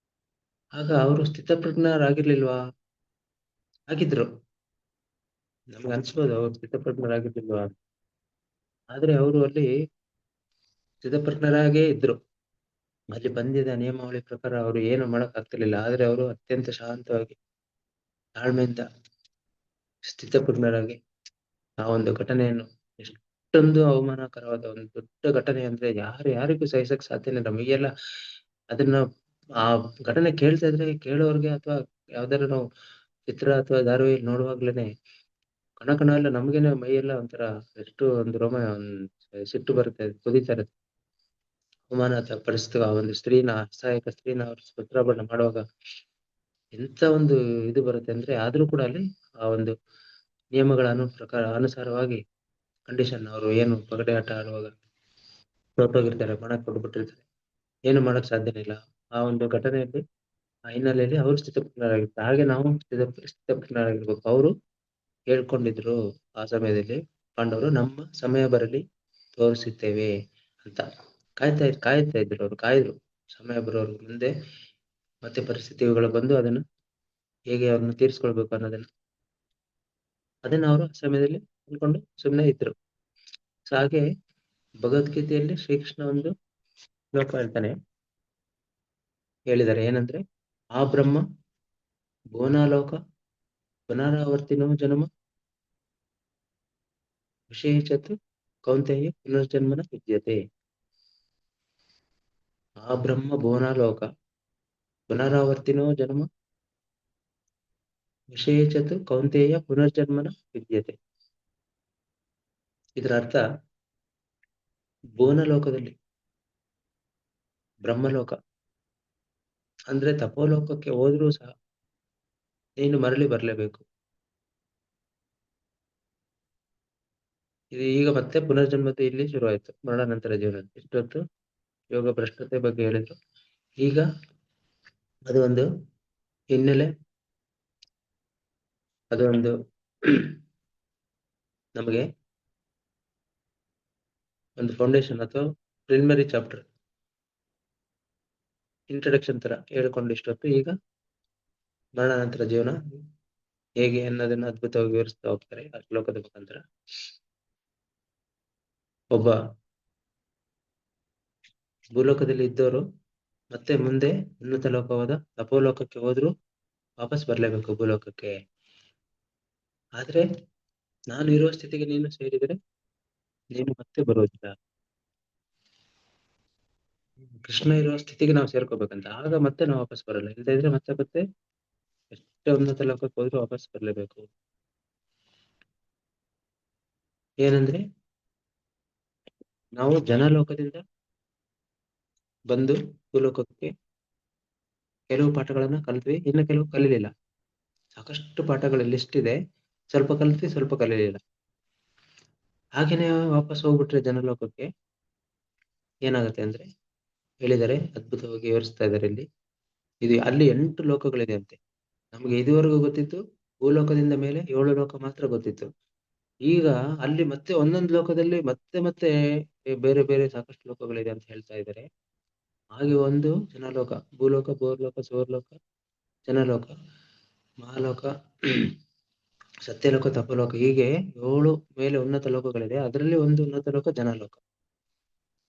ಆಗ ಅವರು ಸ್ಥಿತಪ್ರಜ್ಞರಾಗಿರ್ಲಿಲ್ವಾ? ಆಗಿದ್ರು. ನಮ್ಗೆ ಅನ್ಸ್ಬೋದು ಅವ್ರು ಸ್ಥಿತಪ್ರಜ್ಞರಾಗಿರ್ಲಿಲ್ವಾ, ಆದ್ರೆ ಅವರು ಅಲ್ಲಿ ಸ್ಥಿತಪ್ರಜ್ಞರಾಗೇ ಇದ್ರು. ಅಲ್ಲಿ ಬಂದಿದ್ದ ನಿಯಮಾವಳಿ ಪ್ರಕಾರ ಅವರು ಏನು ಮಾಡಕ್ ಆಗ್ತಿರ್ಲಿಲ್ಲ, ಆದ್ರೆ ಅವರು ಅತ್ಯಂತ ಶಾಂತವಾಗಿ ತಾಳ್ಮೆಯಿಂದ ಸ್ಥಿತಪ್ರಜ್ಞರಾಗಿ ಆ ಒಂದು ಘಟನೆಯನ್ನು ಎಷ್ಟೊಂದು ಅವಮಾನಕರವಾದ ಒಂದು ದೊಡ್ಡ ಘಟನೆ ಅಂದ್ರೆ ಯಾರಿಗೂ ಸಹಿಸಕ್ ಸಾಧ್ಯನೇ ಇಲ್ಲ. ಮೈಯೆಲ್ಲ ಅದನ್ನ ಆ ಘಟನೆ ಕೇಳ್ತಾ ಇದ್ರೆ ಕೇಳೋರ್ಗೆ ಅಥವಾ ಯಾವ್ದಾದ್ರು ನಾವು ಚಿತ್ರ ಅಥವಾ ಧಾರಾವಾಹಿ ನೋಡುವಾಗ್ಲೇನೆ ಕಣ ಎಲ್ಲ ನಮ್ಗೇನೆ ಮೈಯೆಲ್ಲ ಒಂಥರ ಎಷ್ಟು ಒಂದು ರೋಮ ಸಿಟ್ಟು ಬರುತ್ತೆ, ಕುದೀತಾ ಇರುತ್ತೆ. ಅವಮಾನ ಪಡಿಸ್ತೀವ ಆ ಒಂದು ಸ್ತ್ರೀನ, ಅಸಹಾಯಕ ಸ್ತ್ರೀನ ಅವ್ರು ಚಿತ್ರಾಭರಣ ಮಾಡುವಾಗ ಎಂತ ಒಂದು ಇದು ಬರುತ್ತೆ ಅಂದ್ರೆ, ಆದ್ರೂ ಕೂಡ ಅಲ್ಲಿ ಆ ಒಂದು ನಿಯಮಗಳ ಅನುಸಾರವಾಗಿ ಕಂಡೀಷನ್ ಅವರು ಏನು ಪಗಡೆ ಆಟ ಆಡುವಾಗ ಹೊರಟೋಗಿರ್ತಾರೆ, ಮಣ ಕೊಟ್ಬಿಟ್ಟಿರ್ತಾರೆ, ಏನು ಮಾಡಕ್ ಸಾಧ್ಯನೇ ಇಲ್ಲ. ಆ ಒಂದು ಘಟನೆಯಲ್ಲಿ ಆ ಹಿನ್ನೆಲೆಯಲ್ಲಿ ಅವರು ಸ್ಥಿತಪ್ರಜ್ಞರಾಗಿರ್ತಾರೆ. ಹಾಗೆ ನಾವು ಸ್ಥಿತಪ್ರಜ್ಞರಾಗಿರ್ಬೇಕು. ಅವರು ಹೇಳ್ಕೊಂಡಿದ್ರು ಆ ಸಮಯದಲ್ಲಿ ಪಾಂಡವರು, ನಮ್ಮ ಸಮಯ ಬರಲಿ ತೋರಿಸುತ್ತೇವೆ ಅಂತ ಕಾಯ್ತಾ ಇದ್ರು. ಅವರು ಕಾಯ್ದ್ರು ಸಮಯ ಬರೋರು ಮುಂದೆ ಮತ್ತೆ ಪರಿಸ್ಥಿತಿಗಳು ಬಂದು ಅದನ್ನು ಹೇಗೆ ಅವ್ರನ್ನ ತೀರಿಸ್ಕೊಳ್ಬೇಕು ಅನ್ನೋದನ್ನ ಅದನ್ನ ಅವರು ಆ ಸಮಯದಲ್ಲಿ ಅನ್ಕೊಂಡು ಸುಮ್ಮನೆ ಇದ್ರು. ಸೊ ಹಾಗೆ ಭಗವದ್ಗೀತೆಯಲ್ಲಿ ಶ್ರೀಕೃಷ್ಣ ಒಂದು ಶ್ಲೋಕ ಹೇಳಿದ್ದಾರೆ, ಏನಂದ್ರೆ ಆ ಬ್ರಹ್ಮ ಭುವನಾಲೋಕ ಪುನರಾವರ್ತಿನೋ ಜನ್ಮ ವಿಶೇಷತ್ ಕೌಂತೆಯ ಪುನರ್ಜನ್ಮನ ವಿದ್ಯತೆ. ಆ ಬ್ರಹ್ಮ ಭುವನಾಲೋಕ ಪುನರಾವರ್ತಿನೋ ಜನ್ಮ ವಿಶೇಷತ್ ಕೌಂತೆಯ ಪುನರ್ಜನ್ಮನ ವಿದ್ಯತೆ. ಇದರ ಅರ್ಥ, ಭುವನಲೋಕದಲ್ಲಿ ಬ್ರಹ್ಮಲೋಕ ಅಂದ್ರೆ ತಪೋಲೋಕಕ್ಕೆ ಹೋದ್ರೂ ಸಹ ನೀನು ಮರಳಿ ಬರ್ಲೇಬೇಕು. ಇದು ಈಗ ಮತ್ತೆ ಪುನರ್ಜನ್ಮತೆ ಇಲ್ಲಿ ಶುರುವಾಯ್ತು, ಮರಣ ನಂತರ ಜೀವನ. ಇಷ್ಟೊತ್ತು ಯೋಗ ಭ್ರಷ್ಟತೆ ಬಗ್ಗೆ ಹೇಳಿದ್ರು, ಈಗ ಅದು ಒಂದು ಹಿನ್ನೆಲೆ, ಅದು ಒಂದು ನಮಗೆ ಒಂದು ಫೌಂಡೇಶನ್ ಅಥವಾ ಪ್ರಿಲಿಮಿನರಿ ಚಾಪ್ಟರ್ ಇಂಟ್ರಡಕ್ಷನ್ ತರ ಹೇಳ್ಕೊಂಡು ಇಷ್ಟೊತ್ತು ಈಗ ಮರಣ ನಂತರ ಜೀವನ ಹೇಗೆ ಅನ್ನೋದನ್ನ ಅದ್ಭುತವಾಗಿ ವಿವರಿಸ್ತಾ ಹೋಗ್ತಾರೆ ಆ ಶ್ಲೋಕದ ಮುಖಾಂತರ. ಒಬ್ಬ ಭೂಲೋಕದಲ್ಲಿ ಇದ್ದವರು ಮತ್ತೆ ಮುಂದೆ ಉನ್ನತ ಲೋಕವಾದ ತಪೋಲೋಕಕ್ಕೆ ಹೋದ್ರು ವಾಪಸ್ ಬರ್ಲೇಬೇಕು ಭೂಲೋಕಕ್ಕೆ. ಆದ್ರೆ ನಾನು ಇರುವ ಸ್ಥಿತಿಗೆ ನೀನು ಸೇರಿದರೆ ನೀನು ಮತ್ತೆ ಬರೋದಿಲ್ಲ. ಕೃಷ್ಣ ಇರುವ ಸ್ಥಿತಿಗೆ ನಾವು ಸೇರ್ಕೋಬೇಕಂತ, ಆಗ ಮತ್ತೆ ನಾವು ವಾಪಸ್ ಬರಲ್ಲ. ಇಲ್ಲದೆ ಇದ್ರೆ ಮತ್ತೆ ಎಷ್ಟೇ ಉನ್ನತ ಲೋಕಕ್ಕೆ ಹೋದ್ರು ವಾಪಸ್ ಬರ್ಲೇಬೇಕು. ಏನಂದ್ರೆ ನಾವು ಜನಲೋಕದಿಂದ ಬಂದು ಭೂಲೋಕಕ್ಕೆ ಕೆಲವು ಪಾಠಗಳನ್ನ ಕಲ್ತ್ವಿ, ಇನ್ನು ಕೆಲವು ಕಲೀಲಿಲ್ಲ. ಸಾಕಷ್ಟು ಪಾಠಗಳ ಲಿಸ್ಟ್ ಇದೆ, ಸ್ವಲ್ಪ ಕಲ್ತ್ವಿ ಸ್ವಲ್ಪ ಕಲೀಲಿಲ್ಲ. ಹಾಗೇನೆ ವಾಪಸ್ ಹೋಗ್ಬಿಟ್ರೆ ಜನಲೋಕಕ್ಕೆ ಏನಾಗುತ್ತೆ ಅಂದ್ರೆ ಹೇಳಿದರೆ ಅದ್ಭುತವಾಗಿ ವಿವರಿಸ್ತಾ ಇದ್ದಾರೆ ಇಲ್ಲಿ. ಇದು ಅಲ್ಲಿ 8 ಲೋಕಗಳಿದೆ ಅಂತೆ. ನಮ್ಗೆ ಇದುವರೆಗೂ ಗೊತ್ತಿತ್ತು ಭೂಲೋಕದಿಂದ ಮೇಲೆ 7 ಲೋಕ ಮಾತ್ರ ಗೊತ್ತಿತ್ತು. ಈಗ ಅಲ್ಲಿ ಮತ್ತೆ ಒಂದೊಂದು ಲೋಕದಲ್ಲಿ ಮತ್ತೆ ಬೇರೆ ಬೇರೆ ಸಾಕಷ್ಟು ಲೋಕಗಳಿದೆ ಅಂತ ಹೇಳ್ತಾ ಇದ್ದಾರೆ. ಹಾಗೆ ಒಂದು ಜನಲೋಕ, ಭೂಲೋಕ, ಭೂರ್ಲೋಕ, ಸುವರ್ಲೋಕ, ಜನಲೋಕ, ಮಹಾಲೋಕ, ಸತ್ಯಲೋಕ, ತಪಲೋಕ, ಹೀಗೆ 7 ಮೇಲೆ ಉನ್ನತ ಲೋಕಗಳಿದೆ. ಅದರಲ್ಲಿ ಒಂದು ಉನ್ನತ ಲೋಕ ಜನಲೋಕ.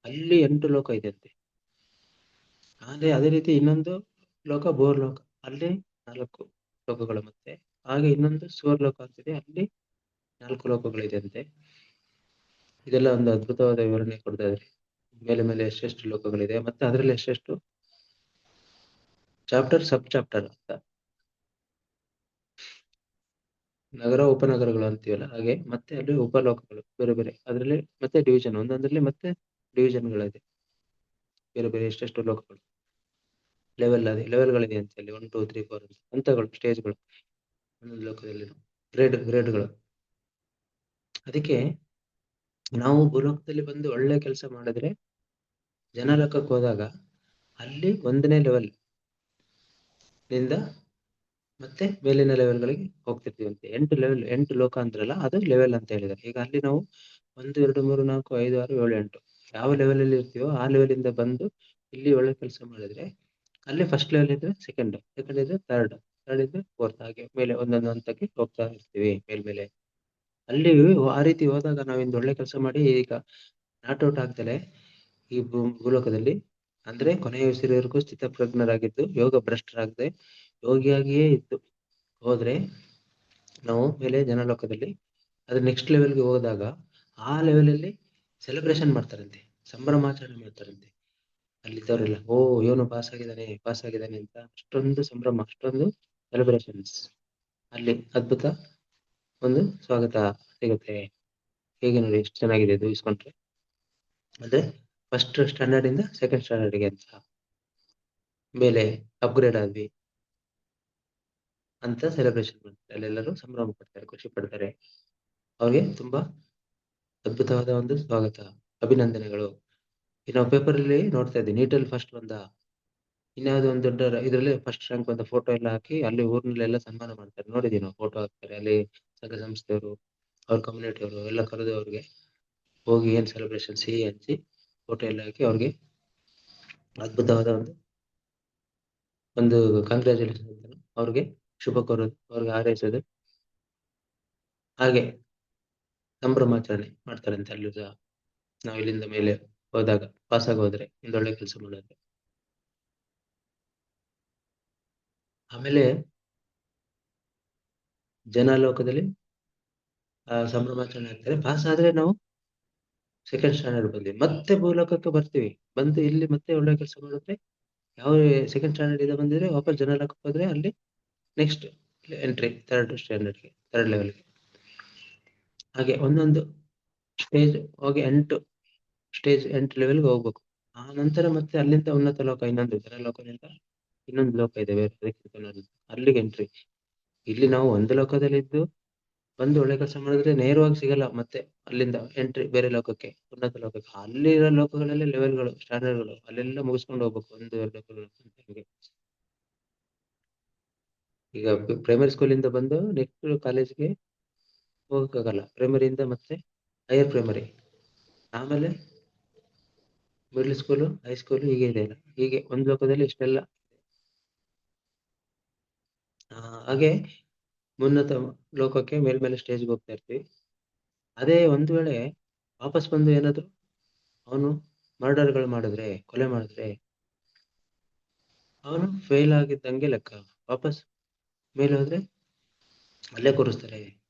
ಅಲ್ಲಿ 8 ಲೋಕ ಇದೆ ಅಂತೆ. ಆದ್ರೆ ಅದೇ ರೀತಿ ಇನ್ನೊಂದು ಲೋಕ ಭೂರ್ಲೋಕ, ಅಲ್ಲಿ 4 ಲೋಕಗಳು. ಮತ್ತೆ ಹಾಗೆ ಇನ್ನೊಂದು ಸುವರ್ಲೋಕ ಅಂತಿದೆ, ಅಲ್ಲಿ 4 ಲೋಕಗಳಿದೆ ಅಂತೆ. ಇದೆಲ್ಲ ಒಂದು ಅದ್ಭುತವಾದ ವಿವರಣೆ ಕೊಡ್ತಾ ಇದ್ದಾರೆ. ಮೇಲೆ ಎಷ್ಟೆಷ್ಟು ಲೋಕಗಳಿದೆ, ಮತ್ತೆ ಅದರಲ್ಲಿ ಎಷ್ಟೆಷ್ಟು ಚಾಪ್ಟರ್, ಸಬ್ ಚಾಪ್ಟರ್ ಅಂತ, ನಗರ ಉಪನಗರಗಳು ಅಂತೀವಲ್ಲ ಹಾಗೆ. ಮತ್ತೆ ಅಲ್ಲಿ ಉಪಲೋಕಗಳು ಬೇರೆ ಬೇರೆ, ಅದರಲ್ಲಿ ಮತ್ತೆ ಡಿವಿಷನ್, ಒಂದೊಂದ್ರಲ್ಲಿ ಮತ್ತೆ ಡಿವಿಷನ್ಗಳಿದೆ, ಬೇರೆ ಬೇರೆ ಎಷ್ಟೆಷ್ಟು ಲೋಕಗಳು, ಲೆವೆಲ್ಗಳಿದೆ ಅಂತ ಹೇಳಿ 1 2 3 4 ಹಂತಗಳು, ಸ್ಟೇಜ್ಗಳು ಒಂದೊಂದು ಲೋಕದಲ್ಲಿ, ಗ್ರೇಡ್ಗಳು. ಅದಕ್ಕೆ ನಾವು ಭೂಲೋಕದಲ್ಲಿ ಬಂದು ಒಳ್ಳೆ ಕೆಲಸ ಮಾಡಿದ್ರೆ ಜನಲೋಕಕ್ಕೆ ಹೋದಾಗ ಅಲ್ಲಿ 1ನೇ ಲೆವೆಲ್ ನಿಂದ ಮತ್ತೆ ಮೇಲಿನ ಲೆವೆಲ್ಗಳಿಗೆ ಹೋಗ್ತಿರ್ತೀವಿ ಅಂತೆ. 8 ಲೋಕ ಅಂದ್ರಲ್ಲ, ಅದು ಲೆವೆಲ್ ಅಂತ ಹೇಳಿದ್ದಾರೆ. ಈಗ ಅಲ್ಲಿ ನಾವು 1 2 3 4 5 6 7 8 ಯಾವ ಲೆವೆಲ್ ಅಲ್ಲಿ ಇರ್ತೀವೋ ಆ ಲೆವೆಲ್ ಇಂದ ಬಂದು ಇಲ್ಲಿ ಒಳ್ಳೆ ಕೆಲಸ ಮಾಡಿದ್ರೆ ಅಲ್ಲಿ ಫಸ್ಟ್ ಲೆವೆಲ್ ಇದ್ರೆ ಸೆಕೆಂಡ್ ಇದ್ರೆ ಥರ್ಡ್ ಇದ್ರೆ ಫೋರ್ತ್, ಹಾಗೆ ಮೇಲೆ ಒಂದೊಂದು ಹಂತಕ್ಕೆ ಹೋಗ್ತಾ ಇರ್ತೀವಿ ಮೇಲ್ಮೇಲೆ. ಅಲ್ಲಿ ಆ ರೀತಿ ಹೋದಾಗ ನಾವಿಂದು ಒಳ್ಳೆ ಕೆಲಸ ಮಾಡಿ ಈಗ ನಾಟ್ಔಟ್ ಆಗ್ತಲೇ ಈ ಭೂಲೋಕದಲ್ಲಿ ಅಂದ್ರೆ ಕೊನೆಯ ಉಸಿರಿವರೆಗೂ ಸ್ಥಿತಪ್ರಜ್ಞರಾಗಿದ್ದು ಯೋಗ ಭ್ರಷ್ಟರಾಗದೆ ಯೋಗಿಯಾಗಿಯೇ ಇದ್ದು ಹೋದ್ರೆ ನಾವು ಮೇಲೆ ಜನಲೋಕದಲ್ಲಿ ಅದ್ರ ನೆಕ್ಸ್ಟ್ ಲೆವೆಲ್ಗೆ ಹೋದಾಗ ಆ ಲೆವೆಲಲ್ಲಿ ಸೆಲೆಬ್ರೇಷನ್ ಮಾಡ್ತಾರಂತೆ, ಸಂಭ್ರಮಾಚರಣೆ ಮಾಡ್ತಾರಂತೆ. ಅಲ್ಲಿದ್ದವರೆಲ್ಲ ಓ ಇವನು ಪಾಸ್ ಆಗಿದ್ದಾನೆ ಅಂತ ಅಷ್ಟೊಂದು ಸಂಭ್ರಮ, ಅಷ್ಟೊಂದು ಸೆಲೆಬ್ರೇಷನ್ಸ್. ಅಲ್ಲಿ ಅದ್ಭುತ ಒಂದು ಸ್ವಾಗತ ಸಿಗುತ್ತೆ. ಹೇಗೆ ನೋಡಿ ಎಷ್ಟು ಚೆನ್ನಾಗಿದೆ ಇದು ಇಸ್ಕೊಂಡ್ರೆ. ಅಂದ್ರೆ ಫಸ್ಟ್ ಸ್ಟ್ಯಾಂಡರ್ಡ್ ಇಂದ ಸೆಕೆಂಡ್ ಸ್ಟ್ಯಾಂಡರ್ಡ್ಗೆ ಅಂತ ಮೇಲೆ ಅಪ್ಗ್ರೇಡ್ ಆದ್ವಿ ಅಂತ ಸೆಲೆಬ್ರೇಷನ್ ಮಾಡ್ತಾರೆ. ಅಲ್ಲೆಲ್ಲರೂ ಸಂಭ್ರಮ ಪಡ್ತಾರೆ, ಖುಷಿ ಪಡ್ತಾರೆ. ಅವ್ರಿಗೆ ತುಂಬಾ ಅದ್ಭುತವಾದ ಒಂದು ಸ್ವಾಗತ, ಅಭಿನಂದನೆಗಳು. ನಾವು ಪೇಪರ್ ಅಲ್ಲಿ ನೋಡ್ತಾ ಇದ್ವಿ, ನೀಟಲ್ಲಿ ಫಸ್ಟ್ ಬಂದ, ಇನ್ಯಾವುದೋ ಒಂದು ದೊಡ್ಡ ಇದರಲ್ಲಿ ಫಸ್ಟ್ ರ್ಯಾಂಕ್ ಬಂದ ಫೋಟೋ ಎಲ್ಲ ಹಾಕಿ ಅಲ್ಲಿ ಊರಿನಲ್ಲೆಲ್ಲ ಸನ್ಮಾನ ಮಾಡ್ತಾರೆ. ನೋಡಿದೀವಿ ನಾವು, ಫೋಟೋ ಹಾಕ್ತಾರೆ ಅಲ್ಲಿ ಸಂಘ ಸಂಸ್ಥೆಯವರು, ಅವ್ರ ಕಮ್ಯುನಿಟಿ ಅವರು ಎಲ್ಲ ಕರೆದು ಅವ್ರಿಗೆ ಹೋಗಿ ಏನ್ ಸೆಲೆಬ್ರೇಷನ್ ಸಿಹಿ ಹಂಚಿ ಫೋಟೋ ಎಲ್ಲ ಹಾಕಿ ಅವ್ರಿಗೆ ಅದ್ಭುತವಾದ ಒಂದು ಕಂಗ್ರ್ಯಾಚುಲೇಷನ್ ಅಂತ ಅವ್ರಿಗೆ ಶುಭ ಕೋರೋದು, ಅವ್ರಿಗೆ ಹಾರೈಸೋದು, ಹಾಗೆ ಸಂಭ್ರಮಾಚರಣೆ ಮಾಡ್ತಾರಂತೆ ಅಲ್ಲೂ ಸಹ. ನಾವು ಇಲ್ಲಿಂದ ಮೇಲೆ ಹೋದಾಗ, ಪಾಸ್ ಆಗಿ ಹೋದ್ರೆ, ಒಂದೊಳ್ಳೆ ಕೆಲಸ ಮಾಡಿದ್ರೆ. ಆಮೇಲೆ ಜನಲೋಕದಲ್ಲಿ ಸಂಭ್ರಮಾಚರಣೆ ಆಗ್ತಾರೆ. ಪಾಸ್ ಆದ್ರೆ ನಾವು ಸೆಕೆಂಡ್ ಸ್ಟ್ಯಾಂಡರ್ಡ್ ಬಂದ್ವಿ, ಮತ್ತೆ ಭೂಲೋಕಕ್ಕೆ ಬರ್ತೀವಿ. ಬಂದು ಇಲ್ಲಿ ಮತ್ತೆ ಒಳ್ಳೆ ಕೆಲಸ ಮಾಡಿದ್ರೆ, ಯಾವ ಸೆಕೆಂಡ್ ಸ್ಟ್ಯಾಂಡರ್ಡ್ ಇಂದ ಬಂದಿದ್ರೆ ವಾಪಸ್ ಜನಲೋಕಕ್ಕೆ ಹೋದ್ರೆ ಅಲ್ಲಿ ನೆಕ್ಸ್ಟ್ ಎಂಟ್ರಿ ಥರ್ಡ್ ಸ್ಟ್ಯಾಂಡರ್ಡ್ಗೆ, ಥರ್ಡ್ ಲೆವೆಲ್ಗೆ. ಹಾಗೆ ಒಂದೊಂದು ಸ್ಟೇಜ್ ಹೋಗಿ 8 ಸ್ಟೇಜ್ 8 ಲೆವೆಲ್ಗೆ ಹೋಗ್ಬೇಕು. ಆ ನಂತರ ಮತ್ತೆ ಅಲ್ಲಿಂದ ಉನ್ನತ ಲೋಕ, ಇನ್ನೊಂದು ಜನಲೋಕದಿಂದ ಇನ್ನೊಂದು ಲೋಕ ಇದೆ ಬೇರೆ, ಅದಕ್ಕಿಂತ ಅಲ್ಲಿಗೆ ಎಂಟ್ರಿ. ಇಲ್ಲಿ ನಾವು ಒಂದು ಲೋಕದಲ್ಲಿ ಇದ್ದು ಬಂದು ಒಳ್ಳೆ ಕೆಲಸ ಮಾಡಿದ್ರೆ ನೇರವಾಗಿ ಸಿಗಲ್ಲ, ಮತ್ತೆ ಅಲ್ಲಿಂದ ಎಂಟ್ರಿ ಬೇರೆ ಲೋಕಕ್ಕೆ, ಉನ್ನತ ಲೋಕಕ್ಕೆ. ಅಲ್ಲಿರೋ ಲೋಕಗಳಲ್ಲಿ ಲೆವೆಲ್ಗಳು, ಸ್ಟ್ಯಾಂಡರ್ಡ್ಗಳು ಅಲ್ಲೆಲ್ಲ ಮುಗಿಸ್ಕೊಂಡು ಹೋಗ್ಬೇಕು, 1-2 ಲೋಕಗಳು ಹಂಗೆ. ಈಗ ಪ್ರೈಮರಿ ಸ್ಕೂಲಿಂದ ಬಂದು ನೆಕ್ಸ್ಟ್ ಕಾಲೇಜ್ಗೆ ಹೋಗಕ್ಕಾಗಲ್ಲ, ಪ್ರೈಮರಿಯಿಂದ ಮತ್ತೆ ಹೈಯರ್ ಪ್ರೈಮರಿ, ಆಮೇಲೆ ಮಿಡ್ಲ್ ಸ್ಕೂಲು, ಹೈಸ್ಕೂಲು, ಹೀಗೆ ಇದೆ ಅಲ್ಲ. ಹೀಗೆ ಒಂದು ಲೋಕದಲ್ಲಿ ಇಷ್ಟೆಲ್ಲ. ಹಾಗೆ ಉನ್ನತ ಲೋಕಕ್ಕೆ ಮೇಲ್ಮೇಲೆ ಸ್ಟೇಜ್ಗೆ ಹೋಗ್ತಾ ಇರ್ತೀವಿ. ಅದೇ ಒಂದು ವೇಳೆ ವಾಪಸ್ ಬಂದು ಏನಾದ್ರು ಅವನು ಮರ್ಡರ್ಗಳು ಮಾಡಿದ್ರೆ, ಕೊಲೆ ಮಾಡಿದ್ರೆ, ಅವನು ಫೇಲ್ ಆಗಿದ್ದಂಗೆ ಲೆಕ್ಕ. ವಾಪಸ್ ಮೇಲೆ ಹೋದ್ರೆ ಅಲ್ಲೇ ಕೂರಿಸ್ತಾರೆ,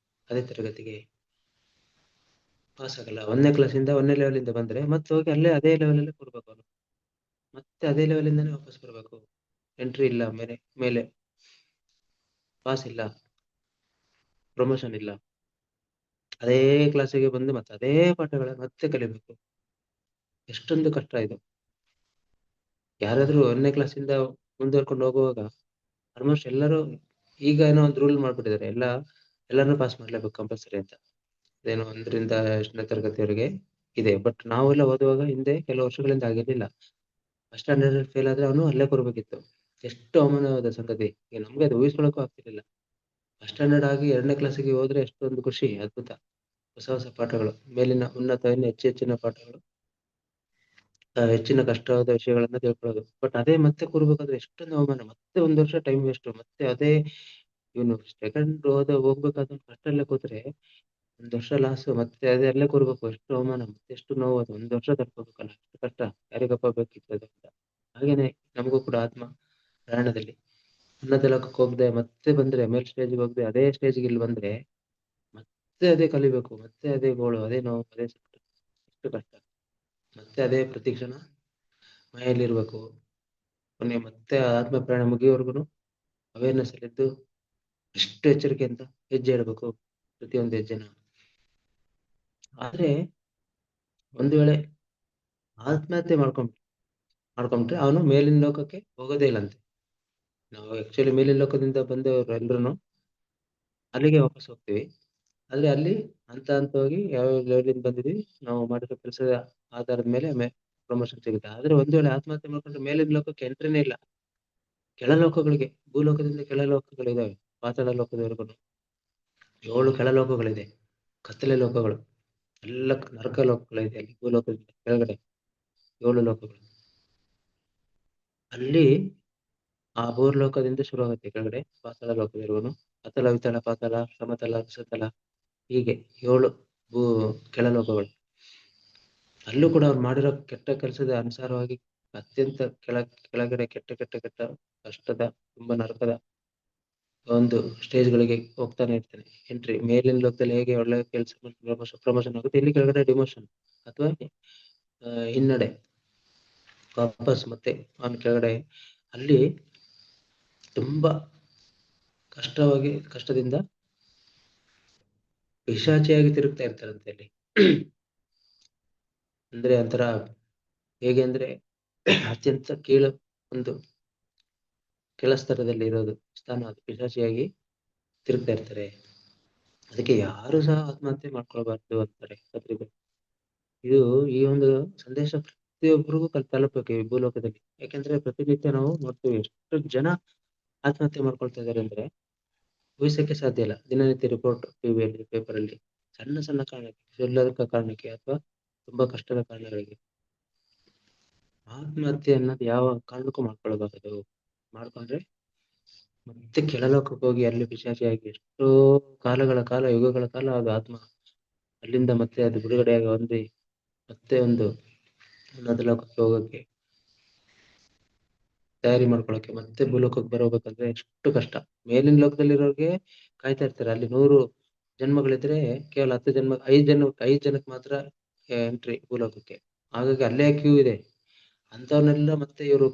ಅದೇ ತರಗತಿಗೆ. ಪಾಸ್ ಆಗಲ್ಲ. 1ನೇ ಕ್ಲಾಸಿಂದ 1ನೇ ಲೆವೆಲಿಂದ ಬಂದ್ರೆ ಮತ್ತೆ ಹೋಗಿ ಅಲ್ಲೇ ಅದೇ ಲೆವೆಲಲ್ಲೇ ಕೂರ್ಬೇಕು ಅವನು, ಮತ್ತೆ ಅದೇ ಲೆವೆಲಿಂದಾನೇ ವಾಪಸ್ ಬರ್ಬೇಕು. ಎಂಟ್ರಿ ಇಲ್ಲ, ಮೇಲೆ ಪಾಸ್ ಇಲ್ಲ, ಪ್ರಮೋಷನ್ ಇಲ್ಲ. ಅದೇ ಕ್ಲಾಸಿಗೆ ಬಂದು ಮತ್ತೆ ಅದೇ ಪಾಠಗಳನ್ನ ಮತ್ತೆ ಕಲಿಬೇಕು. ಎಷ್ಟೊಂದು ಕಷ್ಟ ಇದು. ಯಾರಾದ್ರೂ 1ನೇ ಕ್ಲಾಸಿಂದ ಮುಂದುವರ್ಕೊಂಡು ಹೋಗುವಾಗ ಆಲ್ಮೋಸ್ಟ್ ಎಲ್ಲರೂ ಈಗ ಏನೋ ಒಂದು ರೂಲ್ ಮಾಡ್ಬಿಟ್ಟಿದ್ದಾರೆ, ಎಲ್ಲರನ್ನೂ ಪಾಸ್ ಮಾಡ್ಲೇಬೇಕು ಕಂಪಲ್ಸರಿ ಅಂತ. ಅದೇನೋ 1ರಿಂದ ಎಷ್ಟನೇ ತರಗತಿವರೆಗೆ ಇದೆ. ಬಟ್ ನಾವೆಲ್ಲ ಓದುವಾಗ ಹಿಂದೆ ಕೆಲವು ವರ್ಷಗಳಿಂದ ಆಗಿರ್ಲಿಲ್ಲ. ಫಸ್ಟ್ ಸ್ಟ್ಯಾಂಡರ್ಡ್ ಫೇಲ್ ಆದ್ರೆ ಅವನು ಅಲ್ಲೇ ಕೂರ್ಬೇಕಿತ್ತು. ಎಷ್ಟು ಅವಮಾನವಾದ ಸಂಗತಿ. ಈಗ ನಮ್ಗೆ ಅದು ಊಹಿಸ್ಕೊಳಕ್ಕೂ ಆಗ್ತಿರ್ಲಿಲ್ಲ. ಫಸ್ಟ್ ಸ್ಟ್ಯಾಂಡರ್ಡ್ ಆಗಿ 2ನೇ ಕ್ಲಾಸಿಗೆ ಹೋದ್ರೆ ಎಷ್ಟೊಂದು ಖುಷಿ, ಅದ್ಭುತ. ಹೊಸ ಪಾಠಗಳು, ಮೇಲಿನ ಉನ್ನತ ಇನ್ನು ಹೆಚ್ಚಿನ ಪಾಠಗಳು, ಹೆಚ್ಚಿನ ಕಷ್ಟವಾದ ವಿಷಯಗಳನ್ನ ತಿಳ್ಕೊಳ್ಳೋದು. ಬಟ್ ಅದೇ ಮತ್ತೆ ಕೂರ್ಬೇಕಾದ್ರೆ ಎಷ್ಟೊಂದು ಅವಮಾನ, ಮತ್ತೆ 1 ವರ್ಷ ಟೈಮ್ ವೇಸ್ಟ್. ಮತ್ತೆ ಅದೇ ಇವನು ಸೆಕೆಂಡ್ ಹೋಗ್ಬೇಕಾದ್ರೆ ಫಸ್ಟ್ ಅಲ್ಲೇ ಕೂತ್ರೆ 1 ವರ್ಷ ಲಾಸ್, ಮತ್ತೆ ಅದೇ ಅಲ್ಲೇ ಕೂರ್ಬೇಕು. ಎಷ್ಟು ಅವಮಾನ, ಮತ್ತೆ ಎಷ್ಟು ನೋವು, ಅದು 1 ವರ್ಷ ತಡ್ಕೋಬೇಕಲ್ಲ, ಎಷ್ಟು ಕಷ್ಟ, ಯಾರಿಗಪ್ಪ ಬೇಕಿತ್ತು ಅದು ಅಂತ. ಹಾಗೇನೆ ನಮಗೂ ಕೂಡ ಆತ್ಮ ಪ್ರಯಾಣದಲ್ಲಿ ಉನ್ನತ ಲೋಕಕ್ಕೆ ಹೋಗದೆ ಮತ್ತೆ ಬಂದ್ರೆ, ಮೇಲ್ ಸ್ಟೇಜ್ಗೆ ಹೋಗದೆ ಅದೇ ಸ್ಟೇಜ್ಗೆ ಇಲ್ಲಿ ಬಂದ್ರೆ ಮತ್ತೆ ಅದೇ ಕಲಿಬೇಕು, ಮತ್ತೆ ಅದೇ ಗೋಳು, ಅದೇ ನೋವು, ಅದೇ ಸಿಟ್ಟು, ಎಷ್ಟು ಕಷ್ಟ. ಮತ್ತೆ ಅದೇ ಪ್ರತಿಕ್ಷಣ ಮನೆಯಲ್ಲಿರ್ಬೇಕು. ಕೊನೆ ಮತ್ತೆ ಆತ್ಮ ಪ್ರಯಾಣ ಮುಗಿಯೋವರೆಗೂ ಅವೇರ್ನೆಸ್ ಅಲ್ಲಿದ್ದು ಎಷ್ಟು ಎಚ್ಚರಿಕೆಯಿಂದ ಹೆಜ್ಜೆ ಇಡಬೇಕು, ಪ್ರತಿಯೊಂದು ಹೆಜ್ಜೆನ. ಆದ್ರೆ ಒಂದು ವೇಳೆ ಆತ್ಮಹತ್ಯೆ ಮಾಡ್ಕೊಂಡ್ರೆ ಅವನು ಮೇಲಿನ ಲೋಕಕ್ಕೆ ಹೋಗೋದೇ ಇಲ್ಲಂತೆ. ನಾವು ಆಕ್ಚುಲಿ ಮೇಲಿನ ಲೋಕದಿಂದ ಬಂದವರು ಎಲ್ರು ಅಲ್ಲಿಗೆ ವಾಪಸ್ ಹೋಗ್ತೀವಿ. ಆದ್ರೆ ಅಲ್ಲಿ ಹಂತವಾಗಿ ಯಾವ ಲೆವೆಲಿಂದ ಬಂದಿದೀವಿ, ನಾವು ಮಾಡಿರೋ ಕೆಲಸದ ಆಧಾರದ ಮೇಲೆ ಪ್ರಮೋಷನ್ ಸಿಗುತ್ತೆ. ಆದ್ರೆ ಒಂದು ವೇಳೆ ಆತ್ಮಹತ್ಯೆ ಮಾಡ್ಕೊಂಡ್ರೆ ಮೇಲಿನ ಲೋಕಕ್ಕೆ ಎಂಟ್ರಿನೇ ಇಲ್ಲ. ಕೆಳಲೋಕಗಳಿಗೆ, ಭೂಲೋಕದಿಂದ ಕೆಳಲೋಕಗಳಿದಾವೆ, ಪಾತಾಳ ಲೋಕದವರೆಗೂ 7 ಕೆಳಲೋಕಗಳಿದೆ, ಕತ್ತಲೆ ಲೋಕಗಳು, ಎಲ್ಲ ನರಕ ಲೋಕಗಳಿದೆ ಅಲ್ಲಿ. ಭೂಲೋಕದಿಂದ ಕೆಳಗಡೆ 7 ಲೋಕಗಳು. ಅಲ್ಲಿ ಆ ಭೂಲೋಕದಿಂದ ಶುರು ಆಗುತ್ತೆ ಕೆಳಗಡೆ ಪಾತಾಳ ಲೋಕದವರೆಗೂ. ಅತಲ, ವಿತಲ, ಪಾತಾಳ, ಸಮತಲ, ರಸತಲ, ಹೀಗೆ 7 ಭೂ ಕೆಳಲೋಕಗಳು. ಅಲ್ಲೂ ಕೂಡ ಅವ್ರು ಮಾಡಿರೋ ಕೆಟ್ಟ ಕೆಲಸದ ಅನುಸಾರವಾಗಿ ಅತ್ಯಂತ ಕೆಳಗಡೆ ಕೆಟ್ಟ ಕಷ್ಟದ, ತುಂಬಾ ನರಕದ ಒಂದು ಸ್ಟೇಜ್ಗಳಿಗೆ ಹೋಗ್ತಾನೆ ಇರ್ತಾನೆ. ಎಂಟ್ರಿ ಮೇಲಿನ ಲೋಕದಲ್ಲಿ ಹೇಗೆ ಒಳ್ಳೆ ಕೆಲಸ ಪ್ರಮೋಷನ್ ಆಗುತ್ತೆ, ಇಲ್ಲಿ ಕೆಳಗಡೆ ಡಿಮೋಷನ್ ಅಥವಾ ಹಿನ್ನಡೆ, ವಾಪಸ್ ಮತ್ತೆ ಅವನ ಕೆಳಗಡೆ. ಅಲ್ಲಿ ತುಂಬಾ ಕಷ್ಟದಿಂದ ಪಿಶಾಚಿಯಾಗಿ ತಿರುಗ್ತಾ ಇರ್ತಾರಂತೆ ಅಲ್ಲಿ. ಅಂದ್ರೆ ಒಂಥರ ಹೇಗೆ ಅಂದ್ರೆ ಅತ್ಯಂತ ಒಂದು ಕೆಳಸ್ತರದಲ್ಲಿ ಇರೋದು ಸ್ಥಾನ, ಅದು ಪಿಶಾಚಿಯಾಗಿ ತಿರುಗ್ತಾ ಇರ್ತಾರೆ. ಅದಕ್ಕೆ ಯಾರು ಸಹ ಆತ್ಮಹತ್ಯೆ ಮಾಡ್ಕೊಳ್ಬಾರ್ದು ಅಂತಾರೆ ಪತ್ರಿಕೆ. ಇದು ಈ ಒಂದು ಸಂದೇಶ ಪ್ರತಿಯೊಬ್ಬರಿಗೂ ತಲುಪಬೇಕು ಈ ಭೂಲೋಕದಲ್ಲಿ. ಯಾಕೆಂದ್ರೆ ಪ್ರತಿನಿತ್ಯ ನಾವು ನೋಡ್ತೀವಿ ಎಷ್ಟು ಜನ ಆತ್ಮಹತ್ಯೆ ಮಾಡ್ಕೊಳ್ತಾ ಇದಾರೆ ಅಂದ್ರೆ ಊಹಿಸಕ್ಕೆ ಸಾಧ್ಯ ಇಲ್ಲ. ದಿನನಿತ್ಯ ರಿಪೋರ್ಟ್ ಟಿವಿಯಲ್ಲಿ, ಪೇಪರಲ್ಲಿ ಸಣ್ಣ ಸಣ್ಣ ಕಾರಣಕ್ಕೆ, ಕ್ಷುಲ್ಲಕ ಕಾರಣಕ್ಕೆ ಅಥವಾ ತುಂಬಾ ಕಷ್ಟದ ಕಾರಣಗಳಿಗೆ ಆತ್ಮಹತ್ಯೆ ಅನ್ನೋದು ಯಾವ ಕಾರಣಕ್ಕೂ ಮಾಡ್ಕೊಳ್ಬಾರದು. ಮಾಡ್ಕೊಂಡ್ರೆ ಮತ್ತೆ ಕೆಳಲೋಕಕ್ಕೆ ಹೋಗಿ ಅಲ್ಲಿ ಪಿಶಾಚಿಯಾಗಿ ಎಷ್ಟೋ ಯುಗಗಳ ಕಾಲ ಅದು ಆತ್ಮ ಅಲ್ಲಿಂದ ಮತ್ತೆ ಅದು ಬಿಡುಗಡೆಯಾಗಿ ಮತ್ತೆ ಒಂದು ಉನ್ನತ ಲೋಕಕ್ಕೆ ಹೋಗಕ್ಕೆ ತಯಾರಿ ಮಾಡ್ಕೊಳಕ್ಕೆ, ಮತ್ತೆ ಭೂಲೋಕಕ್ಕೆ ಬರೋಬೇಕಂದ್ರೆ ಎಷ್ಟು ಕಷ್ಟ. ಮೇಲಿನ ಲೋಕದಲ್ಲಿರೋರ್ಗೆ ಕಾಯ್ತಾ ಇರ್ತಾರೆ. ಅಲ್ಲಿ 100 ಜನ್ಮಗಳಿದ್ರೆ ಕೇವಲ 5 ಜನಕ್ಕೆ ಮಾತ್ರ ಎಂಟ್ರಿ ಭೂಲೋಕಕ್ಕೆ. ಹಾಗಾಗಿ ಅಲ್ಲೇ ಕ್ಯೂ ಇದೆ. ಅಂತವ್ರನ್ನೆಲ್ಲ ಮತ್ತೆ ಇವರು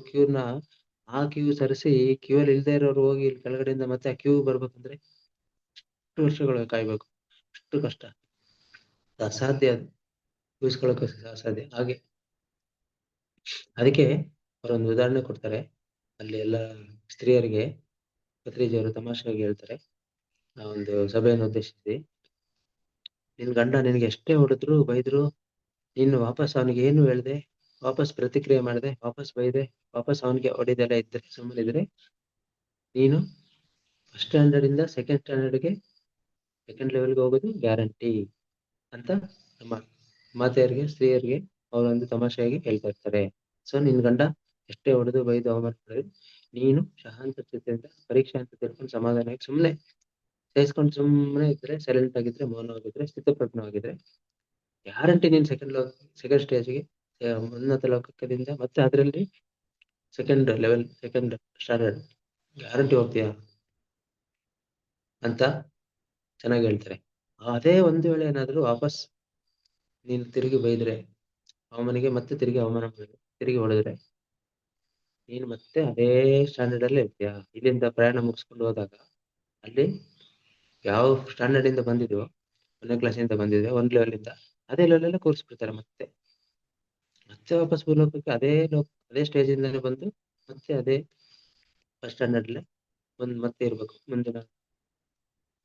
ಕ್ಯೂ ಸರಿಸಿ ಕ್ಯೂ ಅಲ್ಲಿ ಇಲ್ದೇ ಇರೋರು ಹೋಗಿ ಇಲ್ಲಿ ಕೆಳಗಡೆಯಿಂದ ಮತ್ತೆ ಆ ಕ್ಯೂ ಬರ್ಬೇಕಂದ್ರೆ ಎಷ್ಟು ವರ್ಷಗಳು ಕಾಯ್ಬೇಕು, ಎಷ್ಟು ಕಷ್ಟ, ಅಸಾಧ್ಯ, ಅದು ಊಹಿಸ್ಕೊಳಕ್ಕೆ ಅಸಾಧ್ಯ. ಹಾಗೆ ಅದಕ್ಕೆ ಅವರೊಂದು ಉದಾಹರಣೆ ಕೊಡ್ತಾರೆ. ಅಲ್ಲಿ ಎಲ್ಲ ಸ್ತ್ರೀಯರಿಗೆ ಪತ್ರಿಜಿಯವರು ತಮಾಷೆಯಾಗಿ ಹೇಳ್ತಾರೆ, ಆ ಒಂದು ಸಭೆಯನ್ನು ಉದ್ದೇಶಿಸಿ, ನಿನ್ ಗಂಡ ನಿನಗೆ ಎಷ್ಟೇ ಹೊಡೆದ್ರು ಬೈದ್ರು, ನೀನು ವಾಪಸ್ ಅವನಿಗೆ ಏನು ಹೇಳ್ದೆ, ವಾಪಸ್ ಪ್ರತಿಕ್ರಿಯೆ ಮಾಡದೆ, ವಾಪಸ್ ಬೈದೆ, ವಾಪಸ್ ಅವನಿಗೆ ಹೊಡೆದೆಲ್ಲ ಇದ್ರೆ ಸುಮ್ಮನಿದ್ರೆ ನೀನು ಫಸ್ಟ್ ಸ್ಟ್ಯಾಂಡರ್ಡ್ ಇಂದ ಸೆಕೆಂಡ್ ಲೆವೆಲ್ಗೆ ಹೋಗೋದು ಗ್ಯಾರಂಟಿ ಅಂತ ನಮ್ಮ ಮಾತೆಯರಿಗೆ, ಸ್ತ್ರೀಯರಿಗೆ ಅವರೊಂದು ತಮಾಷೆಯಾಗಿ ಹೇಳ್ತಾ ಇರ್ತಾರೆ. ಸೊ ನಿನ್ ಗಂಡ ಎಷ್ಟೇ ಹೊಡೆದು ಬೈದು ಅವಮಾನ ಮಾಡಿದ್ರು ನೀನು ಶಾಂತ ಚಿತ್ತದಿಂದ ಪರೀಕ್ಷೆ ಅಂತ ತಿಳ್ಕೊಂಡು ಸಮಾಧಾನವಾಗಿ ಸುಮ್ಮನೆ ಸಹಿಸ್ಕೊಂಡು ಸುಮ್ಮನೆ ಇದ್ರೆ, ಸೈಲೆಂಟ್ ಆಗಿದ್ರೆ, ಮೌನವಾಗಿದ್ರೆ, ಸ್ಥಿತಪ್ರಜ್ಞವಾಗಿದ್ರೆ ಗ್ಯಾರಂಟಿ ನೀನ್ ಸೆಕೆಂಡ್ ಸ್ಟೇಜ್ಗೆ, ಉನ್ನತ ಲೋಕದಿಂದ ಮತ್ತೆ ಅದರಲ್ಲಿ ಸೆಕೆಂಡ್ ಸ್ಟ್ಯಾಂಡರ್ಡ್ ಗ್ಯಾರಂಟಿ ಹೋಗ್ತೀಯಾ ಅಂತ ಚೆನ್ನಾಗಿ ಹೇಳ್ತಾರೆ. ಅದೇ ಒಂದು ವೇಳೆ ಏನಾದ್ರು ವಾಪಸ್ ನೀನು ತಿರುಗಿ ಬೈದ್ರೆ, ಅವನಿಗೆ ಮತ್ತೆ ತಿರುಗಿ ಅವಮಾನ ಮಾಡಿದ್ರೆ, ತಿರುಗಿ ಹೊಡೆದ್ರೆ ನೀನು ಮತ್ತೆ ಅದೇ ಸ್ಟ್ಯಾಂಡರ್ಡ್ ಅಲ್ಲೇ ಇರ್ತೀಯಾ. ಇಲ್ಲಿಂದ ಪ್ರಯಾಣ ಮುಗಿಸ್ಕೊಂಡು ಹೋದಾಗ ಅಲ್ಲಿ ಯಾವ ಸ್ಟ್ಯಾಂಡರ್ಡ್ ಇಂದ ಬಂದಿದ್ವೋ, 1ನೇ ಕ್ಲಾಸಿಂದ ಬಂದಿದ್ದೆ 1 ಲೆವೆಲ್ ಇಂದ, ಅದೇ ಲೆವೆಲ್ ಅಲ್ಲೇ ಕೂರಿಸ್ಬಿಡ್ತಾರೆ. ಮತ್ತೆ ವಾಪಸ್ ಭೂಲೋಕಕ್ಕೆ ಅದೇ ಸ್ಟೇಜ್ ಇಂದಾನೆ ಬಂದು ಮತ್ತೆ ಅದೇ ಫಸ್ಟ್ ಸ್ಟ್ಯಾಂಡರ್ಡ್ ಅಲ್ಲೇ ಮತ್ತೆ ಇರ್ಬೇಕು. ಮುಂದಿನ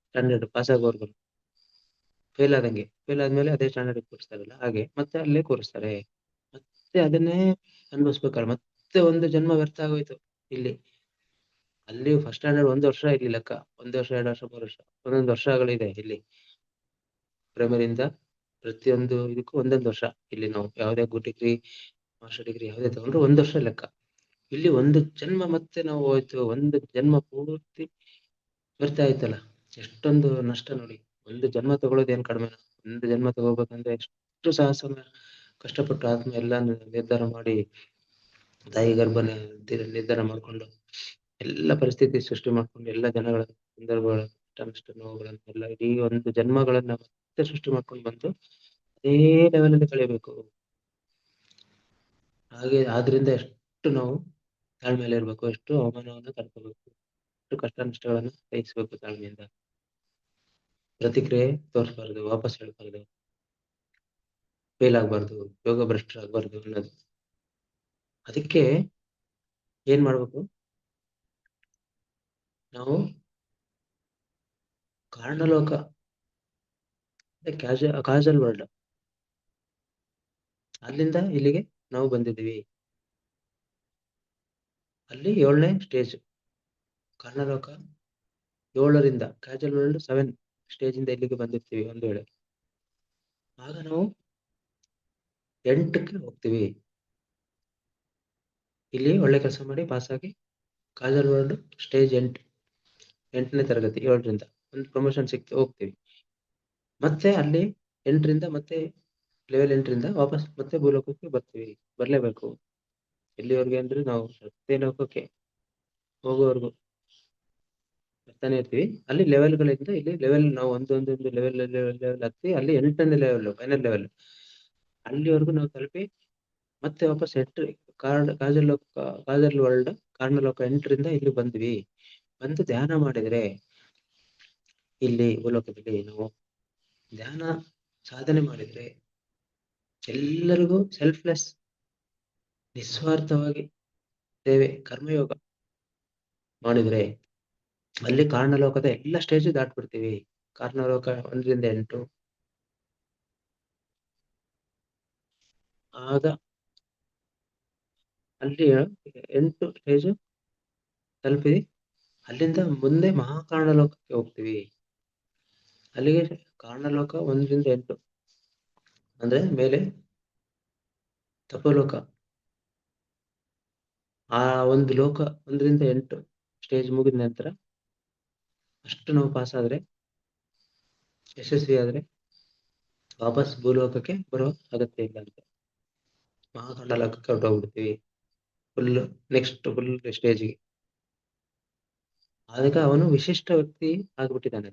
ಸ್ಟ್ಯಾಂಡರ್ಡ್ ಪಾಸ್ ಆಗೋವರ್ಗು, ಫೇಲ್ ಆದ್ಮೇಲೆ ಅದೇ ಸ್ಟ್ಯಾಂಡರ್ಡ್ ಕೂರಿಸ್ತಾರಲ್ಲ, ಹಾಗೆ ಮತ್ತೆ ಅಲ್ಲೇ ಕೂರಿಸ್ತಾರೆ. ಮತ್ತೆ ಅದನ್ನೇ ಅನುಭವಿಸ್ಬೇಕಲ್ಲ. ಮತ್ತೆ ಒಂದು ಜನ್ಮ ವ್ಯರ್ಥ ಆಗೋಯ್ತು ಇಲ್ಲಿ. ಅಲ್ಲಿ ಫಸ್ಟ್ ಸ್ಟ್ಯಾಂಡರ್ಡ್ 1 ವರ್ಷ ಇಲ್ಲಿ ಲೆಕ್ಕ, 1 ವರ್ಷ 2 ವರ್ಷ 3 ವರ್ಷ, ಒಂದೊಂದು ವರ್ಷಗಳಿದೆ ಇಲ್ಲಿ. ಪ್ರೈಮರಿಯಿಂದ ಪ್ರತಿಯೊಂದು ಇದಕ್ಕೂ ಒಂದೊಂದು ವರ್ಷ. ಇಲ್ಲಿ ನಾವು ಯಾವುದೇ ಡಿಗ್ರಿ, ಮಾಸ್ಟರ್ ಡಿಗ್ರಿ ಯಾವುದೇ ತಗೊಂಡ್ರು 1 ವರ್ಷ ಲೆಕ್ಕ. ಇಲ್ಲಿ ಒಂದು ಜನ್ಮ ಮತ್ತೆ ನಾವು ಹೋಯ್ತು, ಒಂದು ಜನ್ಮ ಪೂರ್ತಿ ವ್ಯರ್ಥ ಆಯ್ತಲ್ಲ. ಎಷ್ಟೊಂದು ನಷ್ಟ ನೋಡಿ. ಒಂದು ಜನ್ಮ ತಗೊಳ್ಳೋದು ಏನ್ ಕಡಿಮೆ? ಒಂದು ಜನ್ಮ ತಗೋಬೇಕಂದ್ರೆ ಎಷ್ಟು ಸಾಹಸ, ಕಷ್ಟಪಟ್ಟು ಆತ್ಮ ಎಲ್ಲ ನಿರ್ಧಾರ ಮಾಡಿ, ತಾಯಿ ಗರ್ಭನ ನಿರ್ಧಾರ ಮಾಡ್ಕೊಂಡು ಎಲ್ಲ ಪರಿಸ್ಥಿತಿ ಸೃಷ್ಟಿ ಮಾಡ್ಕೊಂಡು, ಎಲ್ಲ ಜನಗಳ ಸಂದರ್ಭಗಳ ನಷ್ಟ ನೋವುಗಳನ್ನೆಲ್ಲ ಇಡೀ ಒಂದು ಜನ್ಮಗಳನ್ನ ಮತ್ತೆ ಸೃಷ್ಟಿ ಮಾಡ್ಕೊಂಡು ಬಂದು ಅದೇ ಲೆವೆಲಲ್ಲಿ ಕಳಿಬೇಕು. ಹಾಗೆ ಆದ್ರಿಂದ ಎಷ್ಟು ನಾವು ತಾಳ್ಮೆಯಲ್ಲಿ ಇರ್ಬೇಕು, ಎಷ್ಟು ಅವಮಾನವನ್ನು ತಡ್ಕೋಬೇಕು, ಎಷ್ಟು ಕಷ್ಟ ನಷ್ಟಗಳನ್ನು ಸಹಿಸ್ಬೇಕು ತಾಳ್ಮೆಯಿಂದ. ಪ್ರತಿಕ್ರಿಯೆ ತೋರಿಸ್ಬಾರ್ದು, ವಾಪಸ್ ಹೇಳ್ಬಾರ್ದು, ಫೇಲ್ ಆಗ್ಬಾರ್ದು, ಯೋಗ ಭ್ರಷ್ಟರಾಗ್ಬಾರ್ದು ಅನ್ನೋದು. ಅದಕ್ಕೆ ಏನ್ ಮಾಡ್ಬೇಕು ನಾವು? ಕಾರಣಲೋಕ, ಕಾಜಲ್ ವರ್ಲ್ಡ್, ಅಲ್ಲಿಂದ ಇಲ್ಲಿಗೆ ನಾವು ಬಂದಿದ್ದೀವಿ. ಅಲ್ಲಿ 7ನೇ ಸ್ಟೇಜ್ ಕಾರಣಲೋಕ, 7ರಿಂದ ಕ್ಯಾಜುವಲ್ ವರ್ಲ್ಡ್ 7 ಸ್ಟೇಜ್ ಇಂದ ಇಲ್ಲಿಗೆ ಬಂದಿರ್ತೀವಿ. ಒಂದು ವೇಳೆ ಆಗ ನಾವು 8ಕ್ಕೆ ಹೋಗ್ತೀವಿ. ಇಲ್ಲಿ ಒಳ್ಳೆ ಕೆಲಸ ಮಾಡಿ ಪಾಸ್ ಆಗಿ ಕಾಜಲ್ ವರ್ಲ್ಡ್ ಸ್ಟೇಜ್ 8ನೇ ತರಗತಿ 7ರಿಂದ ಒಂದು ಪ್ರಮೋಷನ್ ಸಿಕ್ತು, ಹೋಗ್ತೀವಿ. ಮತ್ತೆ ಅಲ್ಲಿ 8ರಿಂದ ಮತ್ತೆ ಲೆವೆಲ್ 8ರಿಂದ ವಾಪಸ್ ಮತ್ತೆ ಭೂಲೋಕಕ್ಕೆ ಬರ್ಲೇಬೇಕು. ಎಲ್ಲಿವರೆಗೆ ಅಂದ್ರೆ ನಾವು ಸತ್ಯ ಲೋಕಕ್ಕೆ ಹೋಗೋವರೆಗೂ, ಬರ್ತಾನೆ ಇರ್ತೀವಿ. ಅಲ್ಲಿ ಲೆವೆಲ್ಗಳಿಂದ ಇಲ್ಲಿ ಲೆವೆಲ್ ನಾವು ಒಂದೊಂದೊಂದು ಲೆವೆಲ್ ಲೆವೆಲ್ ಹತ್ತಿ ಅಲ್ಲಿ 8ನೇ ಲೆವೆಲ್ ಫೈನಲ್ ಲೆವೆಲ್ ಅಲ್ಲಿವರೆಗೂ ನಾವು ತಲುಪಿ ಮತ್ತೆ ವಾಪಸ್ ಎಂಟ್ರಿ ಕಾಜಲ್ ವರ್ಲ್ಡ್ ಕಾರ್ನಲೋಕ ಎಂಟ್ರಿಂದ ಇಲ್ಲಿ ಬಂದ್ವಿ. ಬಂದು ಧ್ಯಾನ ಮಾಡಿದ್ರೆ ಇಲ್ಲಿ ಭೂಲೋಕದಲ್ಲಿ ನಾವು ಧ್ಯಾನ ಸಾಧನೆ ಮಾಡಿದ್ರೆ ಎಲ್ಲರಿಗೂ ಸೆಲ್ಫ್ಲೆಸ್ ನಿಸ್ವಾರ್ಥವಾಗಿ ಸೇವೆ ಕರ್ಮಯೋಗ ಮಾಡಿದ್ರೆ ಅಲ್ಲಿ ಕಾರಣಲೋಕದ ಎಲ್ಲ ಸ್ಟೇಜ್ ದಾಟ್ಬಿಡ್ತೀವಿ. ಕಾರಣಲೋಕ 1ರಿಂದ 8 ಆಗ ಅಲ್ಲಿ 8 ಸ್ಟೇಜ್ ತಲುಪಿ ಅಲ್ಲಿಂದ ಮುಂದೆ ಮಹಾಕಾರಣಲೋಕಕ್ಕೆ ಹೋಗ್ತೀವಿ. ಅಲ್ಲಿಗೆ ಕಾರಣಲೋಕ 1ರಿಂದ 8 ಅಂದ್ರೆ ಮೇಲೆ ತಪೋಲೋಕ. ಆ ಒಂದು ಲೋಕ 1ರಿಂದ 8 ಸ್ಟೇಜ್ ಮುಗಿದ ನಂತರ ಅಷ್ಟು ನಾವು ಪಾಸ್ ಆದ್ರೆ ಯಶಸ್ವಿ ಆದ್ರೆ ವಾಪಸ್ ಭೂಲೋಕಕ್ಕೆ ಬರೋ ಅಗತ್ಯ ಇಲ್ಲ ಅಂತ ಮಹಾಕಾಂಡಲೋಕಕ್ಕೆ ಹೊರಟೋಗ್ಬಿಡ್ತೀವಿ. ಫುಲ್ ನೆಕ್ಸ್ಟ್ ಫುಲ್ ಸ್ಟೇಜ್ಗೆ ಅದಕ್ಕೆ ಅವನು ವಿಶಿಷ್ಟ ವ್ಯಕ್ತಿ ಆಗ್ಬಿಟ್ಟಿದ್ದಾನೆ.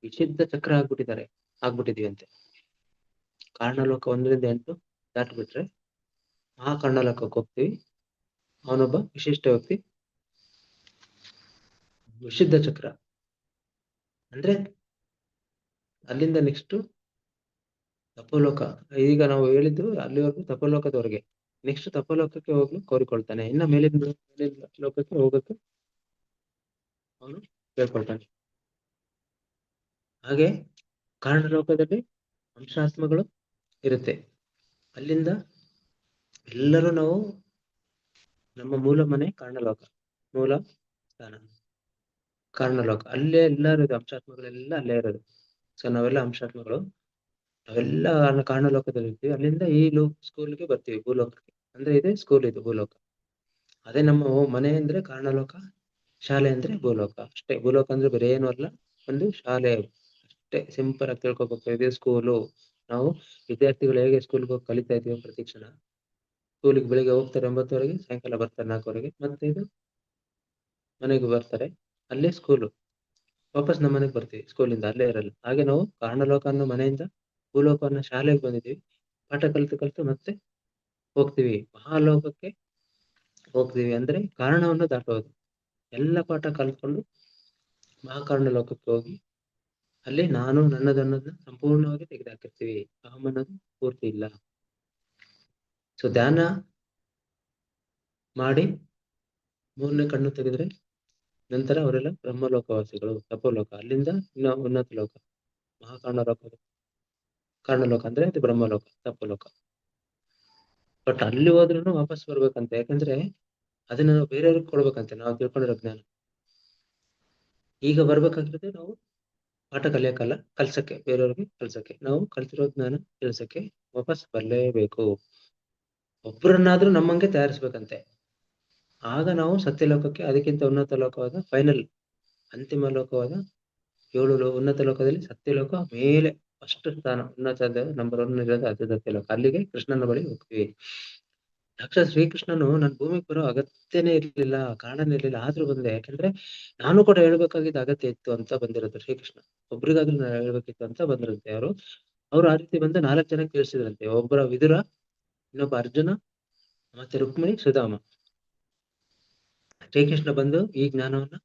ವಿಶುದ್ಧ ಚಕ್ರ ಆಗ್ಬಿಟ್ಟಿದೀವಿ ಅಂತೆ. ಕಾರಣಲೋಕ 1ರಿಂದ 8 ದಾಟ್ಬಿಟ್ರೆ ಮಹಾಕಾಂಡಲೋಕಕ್ಕೆ ಹೋಗ್ತೀವಿ. ಅವನೊಬ್ಬ ವಿಶಿಷ್ಟ ವ್ಯಕ್ತಿ, ವಿಶುದ್ಧ ಚಕ್ರ ಅಂದ್ರೆ ಅಲ್ಲಿಂದ ನೆಕ್ಸ್ಟ್ ತಪೋಲೋಕ. ಈಗ ನಾವು ಹೇಳಿದ್ದು ಅಲ್ಲಿವರೆಗೂ ತಪೋಲೋಕದವರೆಗೆ. ನೆಕ್ಸ್ಟ್ ತಪೋಲೋಕಕ್ಕೆ ಹೋಗ್ಲು ಕೋರಿಕೊಳ್ತಾನೆ. ಇನ್ನ ಮೇಲಿನ ಲೋಕಕ್ಕೆ ಹೋಗಕ್ಕೆ ಅವನು ಕೇಳ್ಕೊಳ್ತಾನೆ. ಹಾಗೆ ಕಾರಣಲೋಕದಲ್ಲಿ ಅಂಶಾತ್ಮಗಳು ಇರುತ್ತೆ. ಅಲ್ಲಿಂದ ಎಲ್ಲರೂ ನಾವು ನಮ್ಮ ಮೂಲ ಮನೆ ಕಾರಣಲೋಕ, ಮೂಲ ಸ್ಥಾನ ಕಾರಣಲೋಕ. ಅಲ್ಲೇ ಎಲ್ಲರೂ ಅಂಶಾತ್ಮಗಳೆಲ್ಲ ಅಲ್ಲೇ ಇರೋದು. ಸೊ ನಾವೆಲ್ಲ ಅಂಶಾತ್ಮಗಳು, ನಾವೆಲ್ಲ ಕಾರಣಲೋಕದಲ್ಲಿ ಇರ್ತೀವಿ. ಅಲ್ಲಿಂದ ಈ ಸ್ಕೂಲ್ಗೆ ಬರ್ತೀವಿ, ಭೂಲೋಕಕ್ಕೆ. ಅಂದ್ರೆ ಇದೆ ಸ್ಕೂಲ್, ಇದು ಭೂಲೋಕ. ಅದೇ ನಮ್ಮ ಮನೆ ಅಂದ್ರೆ ಕಾರಣಲೋಕ, ಶಾಲೆ ಅಂದ್ರೆ ಭೂಲೋಕ ಅಷ್ಟೇ. ಭೂಲೋಕ ಅಂದ್ರೆ ಬೇರೆ ಏನು ಅಲ್ಲ, ಒಂದು ಶಾಲೆ ಅಷ್ಟೇ. ಸಿಂಪಲ್ ಆಗಿ ತಿಳ್ಕೊಬೇಕು. ಇದೆ ಸ್ಕೂಲು. ನಾವು ವಿದ್ಯಾರ್ಥಿಗಳು ಹೇಗೆ ಸ್ಕೂಲ್ಗೆ ಹೋಗಿ ಕಲಿತಾ ಇದೀವಿ ಪ್ರತಿ ಕ್ಷಣ. ಸ್ಕೂಲಿಗೆ ಬೆಳಿಗ್ಗೆ ಹೋಗ್ತಾರೆ 9ವರೆಗೆ, ಸಾಯಂಕಾಲ ಬರ್ತಾರೆ 4ವರೆಗೆ, ಮತ್ತೆ ಇದು ಮನೆಗೆ ಬರ್ತಾರೆ. ಅಲ್ಲೇ ಸ್ಕೂಲು. ವಾಪಸ್ ನಮ್ಮ ಮನೆಗೆ ಬರ್ತೀವಿ ಸ್ಕೂಲಿಂದ, ಅಲ್ಲೇ ಇರಲ್ಲ. ಹಾಗೆ ನಾವು ಕಾರಣಲೋಕ ಅನ್ನೋ ಮನೆಯಿಂದ ಭೂಲೋಕ ಅನ್ನೋ ಶಾಲೆಗೆ ಬಂದಿದ್ದೀವಿ. ಪಾಠ ಕಲಿತು ಮತ್ತೆ ಹೋಗ್ತೀವಿ ಮಹಾಲೋಕಕ್ಕೆ ಹೋಗ್ತೀವಿ. ಅಂದ್ರೆ ಕಾರಣವನ್ನು ದಾಟೋದು. ಎಲ್ಲ ಪಾಠ ಕಲ್ತ್ಕೊಂಡು ಮಹಾಕಾರಣ ಲೋಕಕ್ಕೆ ಹೋಗಿ ಅಲ್ಲಿ ನಾನು ನನ್ನದನ್ನೋದನ್ನ ಸಂಪೂರ್ಣವಾಗಿ ತೆಗೆದುಹಾಕಿರ್ತೀವಿ. ಅಹಂ ಅನ್ನೋದು ಪೂರ್ತಿ ಇಲ್ಲ. ಸೊ ಧ್ಯಾನ ಮಾಡಿ 3ನೇ ಕಣ್ಣು ತೆಗೆದ್ರೆ ನಂತರ ಅವರೆಲ್ಲ ಬ್ರಹ್ಮಲೋಕವಾಸಿಗಳು, ತಪೋಲೋಕ. ಅಲ್ಲಿಂದ ಇನ್ನ ಉನ್ನತ ಲೋಕ ಕಾರಣಲೋಕ ಅಂದ್ರೆ ಅದು ಬ್ರಹ್ಮಲೋಕ, ತಪೋಲೋಕ. ಬಟ್ ಅಲ್ಲಿ ಹೋದ್ರೂ ವಾಪಸ್ ಬರ್ಬೇಕಂತೆ. ಯಾಕಂದ್ರೆ ಅದನ್ನ ನಾವು ಬೇರೆಯವ್ರಿಗೆ ಕೊಡ್ಬೇಕಂತೆ, ನಾವು ತಿಳ್ಕೊಂಡಿರೋ ಜ್ಞಾನ. ಈಗ ಬರ್ಬೇಕಾಗಿರೋದು ನಾವು ಪಾಠ ಕಲಿಯಕ್ಕಲ್ಲ, ಕಲ್ಸಕ್ಕೆ, ಬೇರೆಯವ್ರಿಗೆ ಕಲ್ಸಕ್ಕೆ. ನಾವು ಕಲ್ತಿರೋ ಜ್ಞಾನ ತಿಳಿಸಕ್ಕೆ ವಾಪಸ್ ಬರಲೇಬೇಕು. ಒಬ್ಬರನ್ನಾದ್ರೂ ನಮ್ಮಂಗೆ ತಯಾರಿಸ್ಬೇಕಂತೆ. ಆಗ ನಾವು ಸತ್ಯಲೋಕಕ್ಕೆ, ಅದಕ್ಕಿಂತ ಉನ್ನತ ಲೋಕವಾದ ಫೈನಲ್ ಅಂತಿಮ ಲೋಕವಾದ 7 ಉನ್ನತ ಲೋಕದಲ್ಲಿ ಸತ್ಯಲೋಕ ಮೇಲೆ ಫಸ್ಟ್ ಸ್ಥಾನ, ಉನ್ನತ ನಂಬರ್ 1 ಇರೋದು ಅದು ಸತ್ಯಲೋಕ. ಅಲ್ಲಿಗೆ ಕೃಷ್ಣನ ಬಳಿ ಹೋಗ್ತೀವಿ. ಸಾಕ್ಷಾತ್ ಶ್ರೀಕೃಷ್ಣನು ನನ್ನ ಭೂಮಿಗೆ ಬರೋ ಅಗತ್ಯನೇ ಇರ್ಲಿಲ್ಲ, ಕಾರಣನೇ ಇರ್ಲಿಲ್ಲ, ಆದ್ರೂ ಬಂದೆ. ಯಾಕಂದ್ರೆ ನಾನು ಕೂಡ ಹೇಳ್ಬೇಕಾಗಿದ್ದ ಅಗತ್ಯ ಇತ್ತು ಅಂತ ಬಂದಿರೋದು ಶ್ರೀಕೃಷ್ಣ. ಒಬ್ರಿಗಾದ್ರೂ ನಾನು ಹೇಳ್ಬೇಕಿತ್ತು ಅಂತ ಬಂದಿರುತ್ತೆ. ಅವ್ರು ಆ ರೀತಿ ಬಂದು 4 ಜನಕ್ಕೆ ತಿಳಿಸಿದ್ರಂತೆ. ಒಬ್ಬರ ವಿದುರ, ಇನ್ನೊಬ್ಬ ಅರ್ಜುನ, ಮತ್ತೆ ರುಕ್ಮಿಣಿ, ಸುಧಾಮ. ಶ್ರೀಕೃಷ್ಣ ಬಂದು ಈ ಜ್ಞಾನವನ್ನ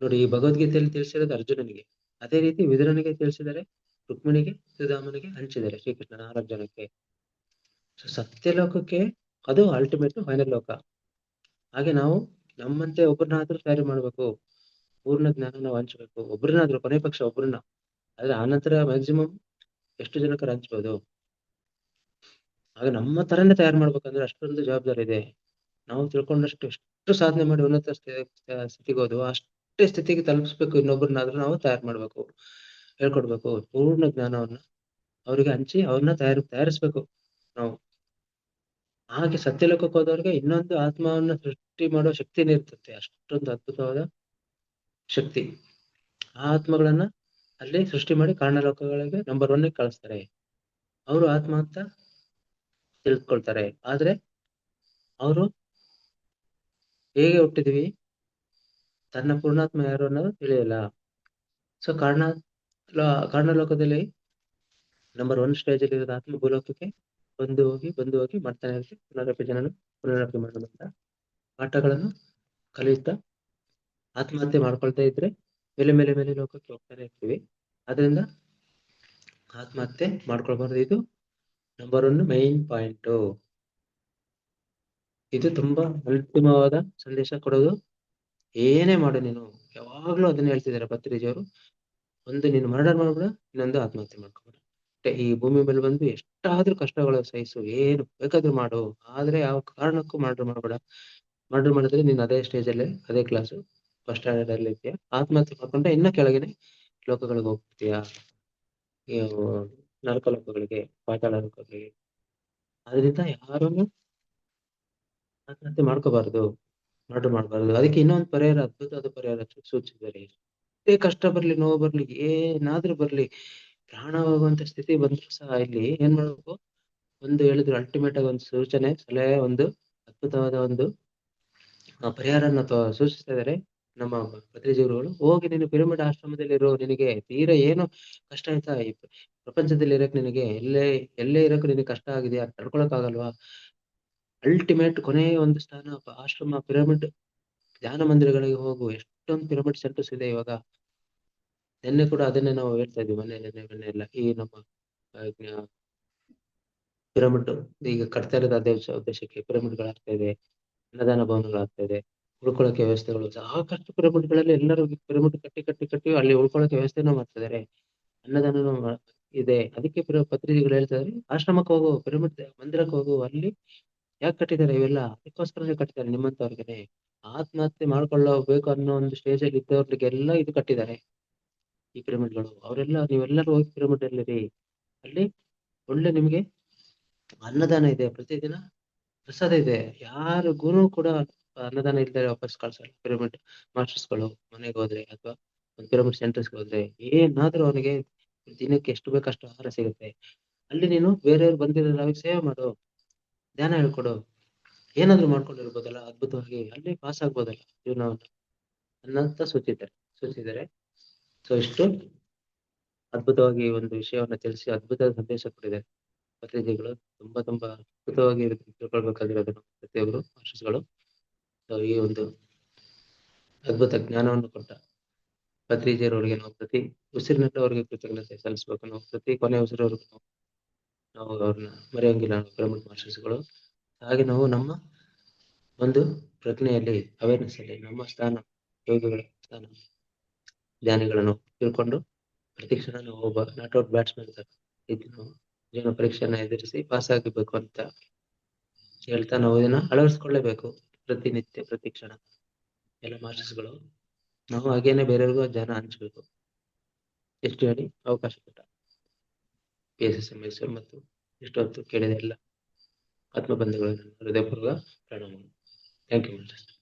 ನೋಡಿ, ಈ ಭಗವದ್ಗೀತೆಯಲ್ಲಿ ತಿಳಿಸಿರೋದು ಅರ್ಜುನನಿಗೆ, ಅದೇ ರೀತಿ ವಿದುರನಿಗೆ ತಿಳಿಸಿದರೆ, ರುಕ್ಮಿಣಿಗೆ, ಸುಧಾಮನಿಗೆ ಹಂಚಿದ್ದಾರೆ ಶ್ರೀಕೃಷ್ಣ 4 ಜನಕ್ಕೆ. ಸೊ ಸತ್ಯಲೋಕಕ್ಕೆ ಅದು ಅಲ್ಟಿಮೇಟ್ ಫೈನಲ್ ಲೋಕ. ಹಾಗೆ ನಾವು ನಮ್ಮಂತೆ ಒಬ್ಬರನ್ನಾದ್ರೂ ತಯಾರಿ ಮಾಡ್ಬೇಕು, ಪೂರ್ಣ ಜ್ಞಾನ ನಾವು ಹಂಚ್ಬೇಕು. ಒಬ್ರನ್ನಾದ್ರೂ, ಕೊನೆ ಪಕ್ಷ ಒಬ್ರನ್ನ. ಆದ್ರೆ ಆನಂತರ ಮ್ಯಾಕ್ಸಿಮಮ್ ಎಷ್ಟು ಜನಕ್ಕೆ ಹಂಚ್ಬೋದು. ಆಗ ನಮ್ಮ ತರನೇ ತಯಾರು ಮಾಡ್ಬೇಕಂದ್ರೆ ಅಷ್ಟೊಂದು ಜವಾಬ್ದಾರಿ ಇದೆ. ನಾವು ತಿಳ್ಕೊಂಡಷ್ಟು ಎಷ್ಟು ಸಾಧನೆ ಮಾಡಿ ಉನ್ನತ ಸ್ಥಿತಿಗೆ ಹೋದ್ವು, ಅಷ್ಟೇ ಸ್ಥಿತಿಗೆ ತಲುಪಿಸ್ಬೇಕು. ಇನ್ನೊಬ್ಬರನ್ನಾದ್ರೂ ನಾವು ತಯಾರು ಮಾಡ್ಬೇಕು, ಹೇಳ್ಕೊಡ್ಬೇಕು. ಪೂರ್ಣ ಜ್ಞಾನವನ್ನ ಅವ್ರಿಗೆ ಹಂಚಿ ಅವ್ರನ್ನ ತಯಾರಿಸ್ಬೇಕು ನಾವು. ಹಾಗೆ ಸತ್ಯಲೋಕಕ್ಕೆ ಹೋದವ್ರಿಗೆ ಇನ್ನೊಂದು ಆತ್ಮವನ್ನ ಸೃಷ್ಟಿ ಮಾಡೋ ಶಕ್ತಿನೇ ಇರ್ತದೆ. ಅಷ್ಟೊಂದು ಅದ್ಭುತವಾದ ಶಕ್ತಿ. ಆ ಆತ್ಮಗಳನ್ನ ಅಲ್ಲಿ ಸೃಷ್ಟಿ ಮಾಡಿ ಕಾರಣಲೋಕಗಳಿಗೆ ನಂಬರ್ 1 ಕಳಿಸ್ತಾರೆ. ಅವರು ಆತ್ಮ ಅಂತ ತಿಳ್ಕೊಳ್ತಾರೆ. ಆದ್ರೆ ಅವರು ಹೇಗೆ ಹುಟ್ಟಿದ್ವಿ, ತನ್ನ ಪೂರ್ಣಾತ್ಮ ಯಾರು ಅನ್ನೋದು ತಿಳಿಯಲ್ಲ. ಸೊ ಕಾರಣ ಲೋಕದಲ್ಲಿ ನಂಬರ್ 1 ಸ್ಟೇಜ್ ಅಲ್ಲಿ ಇರೋದು ಆತ್ಮ ಭೂಲೋಕಕ್ಕೆ ಬಂದು ಹೋಗಿ ಮಾಡ್ತಾನೆ ಇರುತ್ತೆ. ಪುನರಪಿ ಮಾಡುವಂತ ಪಾಠಗಳನ್ನು ಕಲಿಯುತ್ತಾ ಆತ್ಮಹತ್ಯೆ ಮಾಡ್ಕೊಳ್ತಾ ಇದ್ರೆ ಮೇಲೆ ಲೋಕಕ್ಕೆ ಹೋಗ್ತಾನೆ ಇರ್ತೀವಿ. ಅದರಿಂದ ಆತ್ಮಹತ್ಯೆ ಮಾಡ್ಕೊಳ್ಬಾರ್ದು. ಇದು ನಂಬರ್ 1 ಮೈನ್ ಪಾಯಿಂಟ್. ಇದು ತುಂಬಾ ಅಂತಿಮವಾದ ಸಂದೇಶ ಕೊಡೋದು. ಏನೇ ಮಾಡು ನೀನು, ಯಾವಾಗ್ಲೂ ಅದನ್ನ ಹೇಳ್ತಿದ್ದಾರೆ ಪತ್ರಿಜಿಯವರು. ಒಂದು ನೀನು ಮರ್ಡರ್ ಮಾಡ್ಬೇಡ, ಇನ್ನೊಂದು ಆತ್ಮಹತ್ಯೆ ಮಾಡ್ಕೊಬೇಡ. ಈ ಭೂಮಿ ಮೇಲೆ ಬಂದು ಎಷ್ಟಾದ್ರೂ ಕಷ್ಟಗಳು ಸಹಿಸು, ಏನು ಬೇಕಾದ್ರೂ ಮಾಡು, ಆದ್ರೆ ಯಾವ ಕಾರಣಕ್ಕೂ ಮರ್ಡರ್ ಮಾಡ್ಬೇಡ. ಮರ್ಡರ್ ಮಾಡಿದ್ರೆ ನೀನ್ ಅದೇ ಸ್ಟೇಜ್ ಅಲ್ಲೇ, ಅದೇ ಕ್ಲಾಸು, ಫಸ್ಟ್ ಸ್ಟ್ಯಾಂಡರ್ಡ್ ಅಲ್ಲಿ ಇರ್ತೀಯ. ಆತ್ಮಹತ್ಯೆ ಮಾಡ್ಕೊಂಡ್ರೆ ಇನ್ನ ಕೆಳಗಿನ ಲೋಕಗಳಿಗೆ ಹೋಗ್ತೀಯ, ನರಕ ಲೋಕಗಳಿಗೆ, ಪಾತಾಳ ಲೋಕಗಳಿಗೆ. ಅದರಿಂದ ಯಾರನ್ನು ಆತ್ಮಹತ್ಯೆ ಮಾಡ್ಕೋಬಾರ್ದು, ಮರ್ಡರ್ ಮಾಡ್ಬಾರ್ದು. ಅದಕ್ಕೆ ಇನ್ನೊಂದು ಪರಿಹಾರ, ಅದ್ಭುತವಾದ ಪರಿಹಾರ ಸೂಚಿಸಿದ್ದಾರೆ. ಎಷ್ಟೇ ಕಷ್ಟ ಬರ್ಲಿ, ನೋವು ಬರ್ಲಿ, ಏನಾದ್ರೂ ಬರ್ಲಿ, ಪ್ರಾಣ ಹೋಗುವಂತ ಸ್ಥಿತಿ ಬಂದ್ರು ಸಹ ಇಲ್ಲಿ ಏನ್ ಮಾಡ್ಬೇಕು, ಒಂದು ಹೇಳಿದ್ರು ಅಲ್ಟಿಮೇಟ್ ಆಗಿ ಒಂದು ಸೂಚನೆ, ಸಲಹೆ, ಒಂದು ಅದ್ಭುತವಾದ ಒಂದು ಪರಿಹಾರನ ಸೂಚಿಸ್ತಾ ಇದಾರೆ ನಮ್ಮ ಪತ್ರಿಜಿಗಳು. ಹೋಗಿ ನೀನು ಪಿರಮಿಡ್ ಆಶ್ರಮದಲ್ಲಿರೋ, ನಿನಗೆ ತೀರಾ ಏನು ಕಷ್ಟ ಆಯ್ತಾ, ಈ ಪ್ರಪಂಚದಲ್ಲಿ ಇರಕ್ ನಿನಗೆ ಎಲ್ಲೇ ಇರಕ್ ನಿನಗೆ ಕಷ್ಟ ಆಗಿದೆಯಾ, ತಡ್ಕೊಳಕ್ ಆಗಲ್ವಾ, ಅಲ್ಟಿಮೇಟ್ ಕೊನೆಯ ಒಂದು ಸ್ಥಾನ ಆಶ್ರಮ, ಪಿರಮಿಡ್ ಧ್ಯಾನ ಮಂದಿರಗಳಿಗೆ ಹೋಗು. ಎಷ್ಟೊಂದು ಪಿರಮಿಡ್ ಸೆಂಟರ್ಸ್ ಇದೆ ಇವಾಗ. ನಿನ್ನೆ ಕೂಡ ಅದನ್ನೇ ನಾವು ಹೇಳ್ತಾ ಇದ್ವಿ, ಮೊನ್ನೆ ಎಲ್ಲ ಈ ನಮ್ಮ ಪಿರಮಿಡ್ ಈಗ ಕಟ್ತಾ ಇರೋದು ಅದೇ ಉದ್ದೇಶಕ್ಕೆ. ಪಿರಮಿಡ್ಗಳಾಗ್ತಾ ಇದೆ, ಅನ್ನದಾನ ಭವನಗಳಾಗ್ತಾ ಇದೆ, ಉಳ್ಕೊಳಕ್ಕೆ ವ್ಯವಸ್ಥೆಗಳು. ಸಾಕಷ್ಟು ಪಿರಮಿಡ್ಗಳಲ್ಲಿ ಎಲ್ಲರೂ ಪಿರಮಿಡ್ ಕಟ್ಟಿ ಅಲ್ಲಿ ಉಳ್ಕೊಳಕ್ಕೆ ವ್ಯವಸ್ಥೆನೂ ಮಾಡ್ತಿದ್ದಾರೆ, ಅನ್ನದಾನನೂ ಇದೆ. ಅದಕ್ಕೆ ಪತ್ರಿಕೆಗಳು ಹೇಳ್ತಾ ಇದ್ದಾರೆ, ಆಶ್ರಮಕ್ಕೆ ಹೋಗು, ಪಿರಮಿಡ್ ಮಂದಿರಕ್ಕೆ ಹೋಗು. ಅಲ್ಲಿ ಯಾಕೆ ಕಟ್ಟಿದ್ದಾರೆ ಇವೆಲ್ಲ? ಅದಕ್ಕೋಸ್ಕರನೇ ಕಟ್ಟಿದ್ದಾರೆ, ನಿಮ್ಮಂತವ್ರಿಗೆನೆ. ಆತ್ಮಹತ್ಯೆ ಮಾಡ್ಕೊಳ್ಳಬೇಕು ಅನ್ನೋ ಒಂದು ಸ್ಟೇಜ್ ಅಲ್ಲಿ ಇದ್ದವ್ರಿಗೆಲ್ಲ ಇದು ಕಟ್ಟಿದ್ದಾರೆ ಈ ಪಿರಮಿಡ್ಗಳು. ನೀವೆಲ್ಲರೂ ಹೋಗಿ ಪಿರಮಿಡ್ ಅಲ್ಲಿ ಅಲ್ಲಿ ಒಳ್ಳೆ ನಿಮ್ಗೆ ಅನ್ನದಾನ ಇದೆ, ಪ್ರತಿದಿನ ಪ್ರಸಾದ ಇದೆ. ಯಾರಿಗೂ ಕೂಡ ಅನ್ನದಾನ ಇಲ್ಲದೆ ವಾಪಸ್ ಕಳ್ಸಲ್ಲ. ಪಿರಮಿಡ್ ಮಾಸ್ಟರ್ಸ್ಗಳು ಮನೆಗೆ ಹೋದ್ರೆ, ಅಥವಾ ಒಂದು ಪಿರಮಿಡ್ ಸೆಂಟರ್ಸ್ಗೆ ಹೋದ್ರೆ, ಏನಾದ್ರೂ ಅವನಿಗೆ ದಿನಕ್ಕೆ ಎಷ್ಟು ಬೇಕಷ್ಟು ಆಹಾರ ಸಿಗುತ್ತೆ. ಅಲ್ಲಿ ನೀನು ಬೇರೆಯವ್ರು ಬಂದಿರೋ ಸೇವೆ ಮಾಡು, ಧ್ಯಾನ ಹೇಳ್ಕೊಡು, ಏನಾದ್ರು ಮಾಡ್ಕೊಂಡಿರ್ಬೋದಲ್ಲ, ಅದ್ಭುತವಾಗಿ ಅಲ್ಲಿ ಪಾಸ್ ಆಗ್ಬೋದಲ್ಲ ಜೀವನವನ್ನು ಅನ್ನಂತ ಸೂಚಿಸಿದ್ದಾರೆ. ಸೊ ಇಷ್ಟು ಅದ್ಭುತವಾಗಿ ಒಂದು ವಿಷಯವನ್ನ ತಿಳಿಸಿ ಅದ್ಭುತ ಸಂದೇಶ ಕೊಟ್ಟಿದೆ ಪತ್ರಿಕೆಗಳು. ತುಂಬಾ ಅದ್ಭುತವಾಗಿ ತಿಳ್ಕೊಳ್ಬೇಕಾಗಿರೋದನ್ನು ಪ್ರತಿಯೊಬ್ಬರು ಮಾಸ್ಟರ್ಸ್ಗಳು. ಸೊ ಈ ಒಂದು ಅದ್ಭುತ ಜ್ಞಾನವನ್ನು ಕೊಟ್ಟ ಪತ್ರಿಕೆಯವರಿಗೆ ನಾವು ಪ್ರತಿ ಉಸಿರಿನಟ್ಟು ಅವರಿಗೆ ಕೃತಜ್ಞತೆ ಸಲ್ಲಿಸ್ಬೇಕು. ನಾವು ಪ್ರತಿ ಕೊನೆ ಉಸಿರವರೆಗೂ ನಾವು ಅವ್ರನ್ನ ಮರೆಯಂಗಿಲ್ಲ, ಪಿರಮಿಡ್ ಮಾಸ್ಟರ್ಸ್ಗಳು. ಹಾಗೆ ನಾವು ನಮ್ಮ ಒಂದು ಪ್ರಜ್ಞೆಯಲ್ಲಿ, ಅವೇರ್ನೆಸ್ ಅಲ್ಲಿ ನಮ್ಮ ಸ್ಥಾನ, ಯೋಗಿಗಳ ಸ್ಥಾನ, ಧ್ಯಾನಿಗಳನ್ನು ತಿಳ್ಕೊಂಡು ಪ್ರತಿಕ್ಷಣ ನಾವು ಒಬ್ಬ ನಾಟ್ಔಟ್ ಬ್ಯಾಟ್ಸ್ಮನ್ ಜೀವನ ಪರೀಕ್ಷೆಯನ್ನ ಎದುರಿಸಿ ಪಾಸ್ ಆಗಬೇಕು ಅಂತ ಹೇಳ್ತಾ ನಾವು ಇದನ್ನ ಅಳವಡಿಸ್ಕೊಳ್ಳೇಬೇಕು ಪ್ರತಿನಿತ್ಯ, ಪ್ರತಿ ಕ್ಷಣ. ಎಲ್ಲ ಮಾಸ್ಟರ್ಸ್ಗಳು ನಾವು ಹಾಗೇನೆ ಬೇರೆಯವ್ರಿಗೂ ಜ್ಞಾನ ಹಂಚ್ಬೇಕು. ಎಷ್ಟು ಹೇಳಿ ಅವಕಾಶ ಕೊಟ್ಟ PSSM ಮತ್ತು ಇಷ್ಟೊತ್ತು ಕೇಳಿದ ಎಲ್ಲ ಆತ್ಮಬಂಧುಗಳನ್ನು ಹೃದಯಪೂರ್ವಕ ಪ್ರಣಾಮಗಳು. Thank you masters.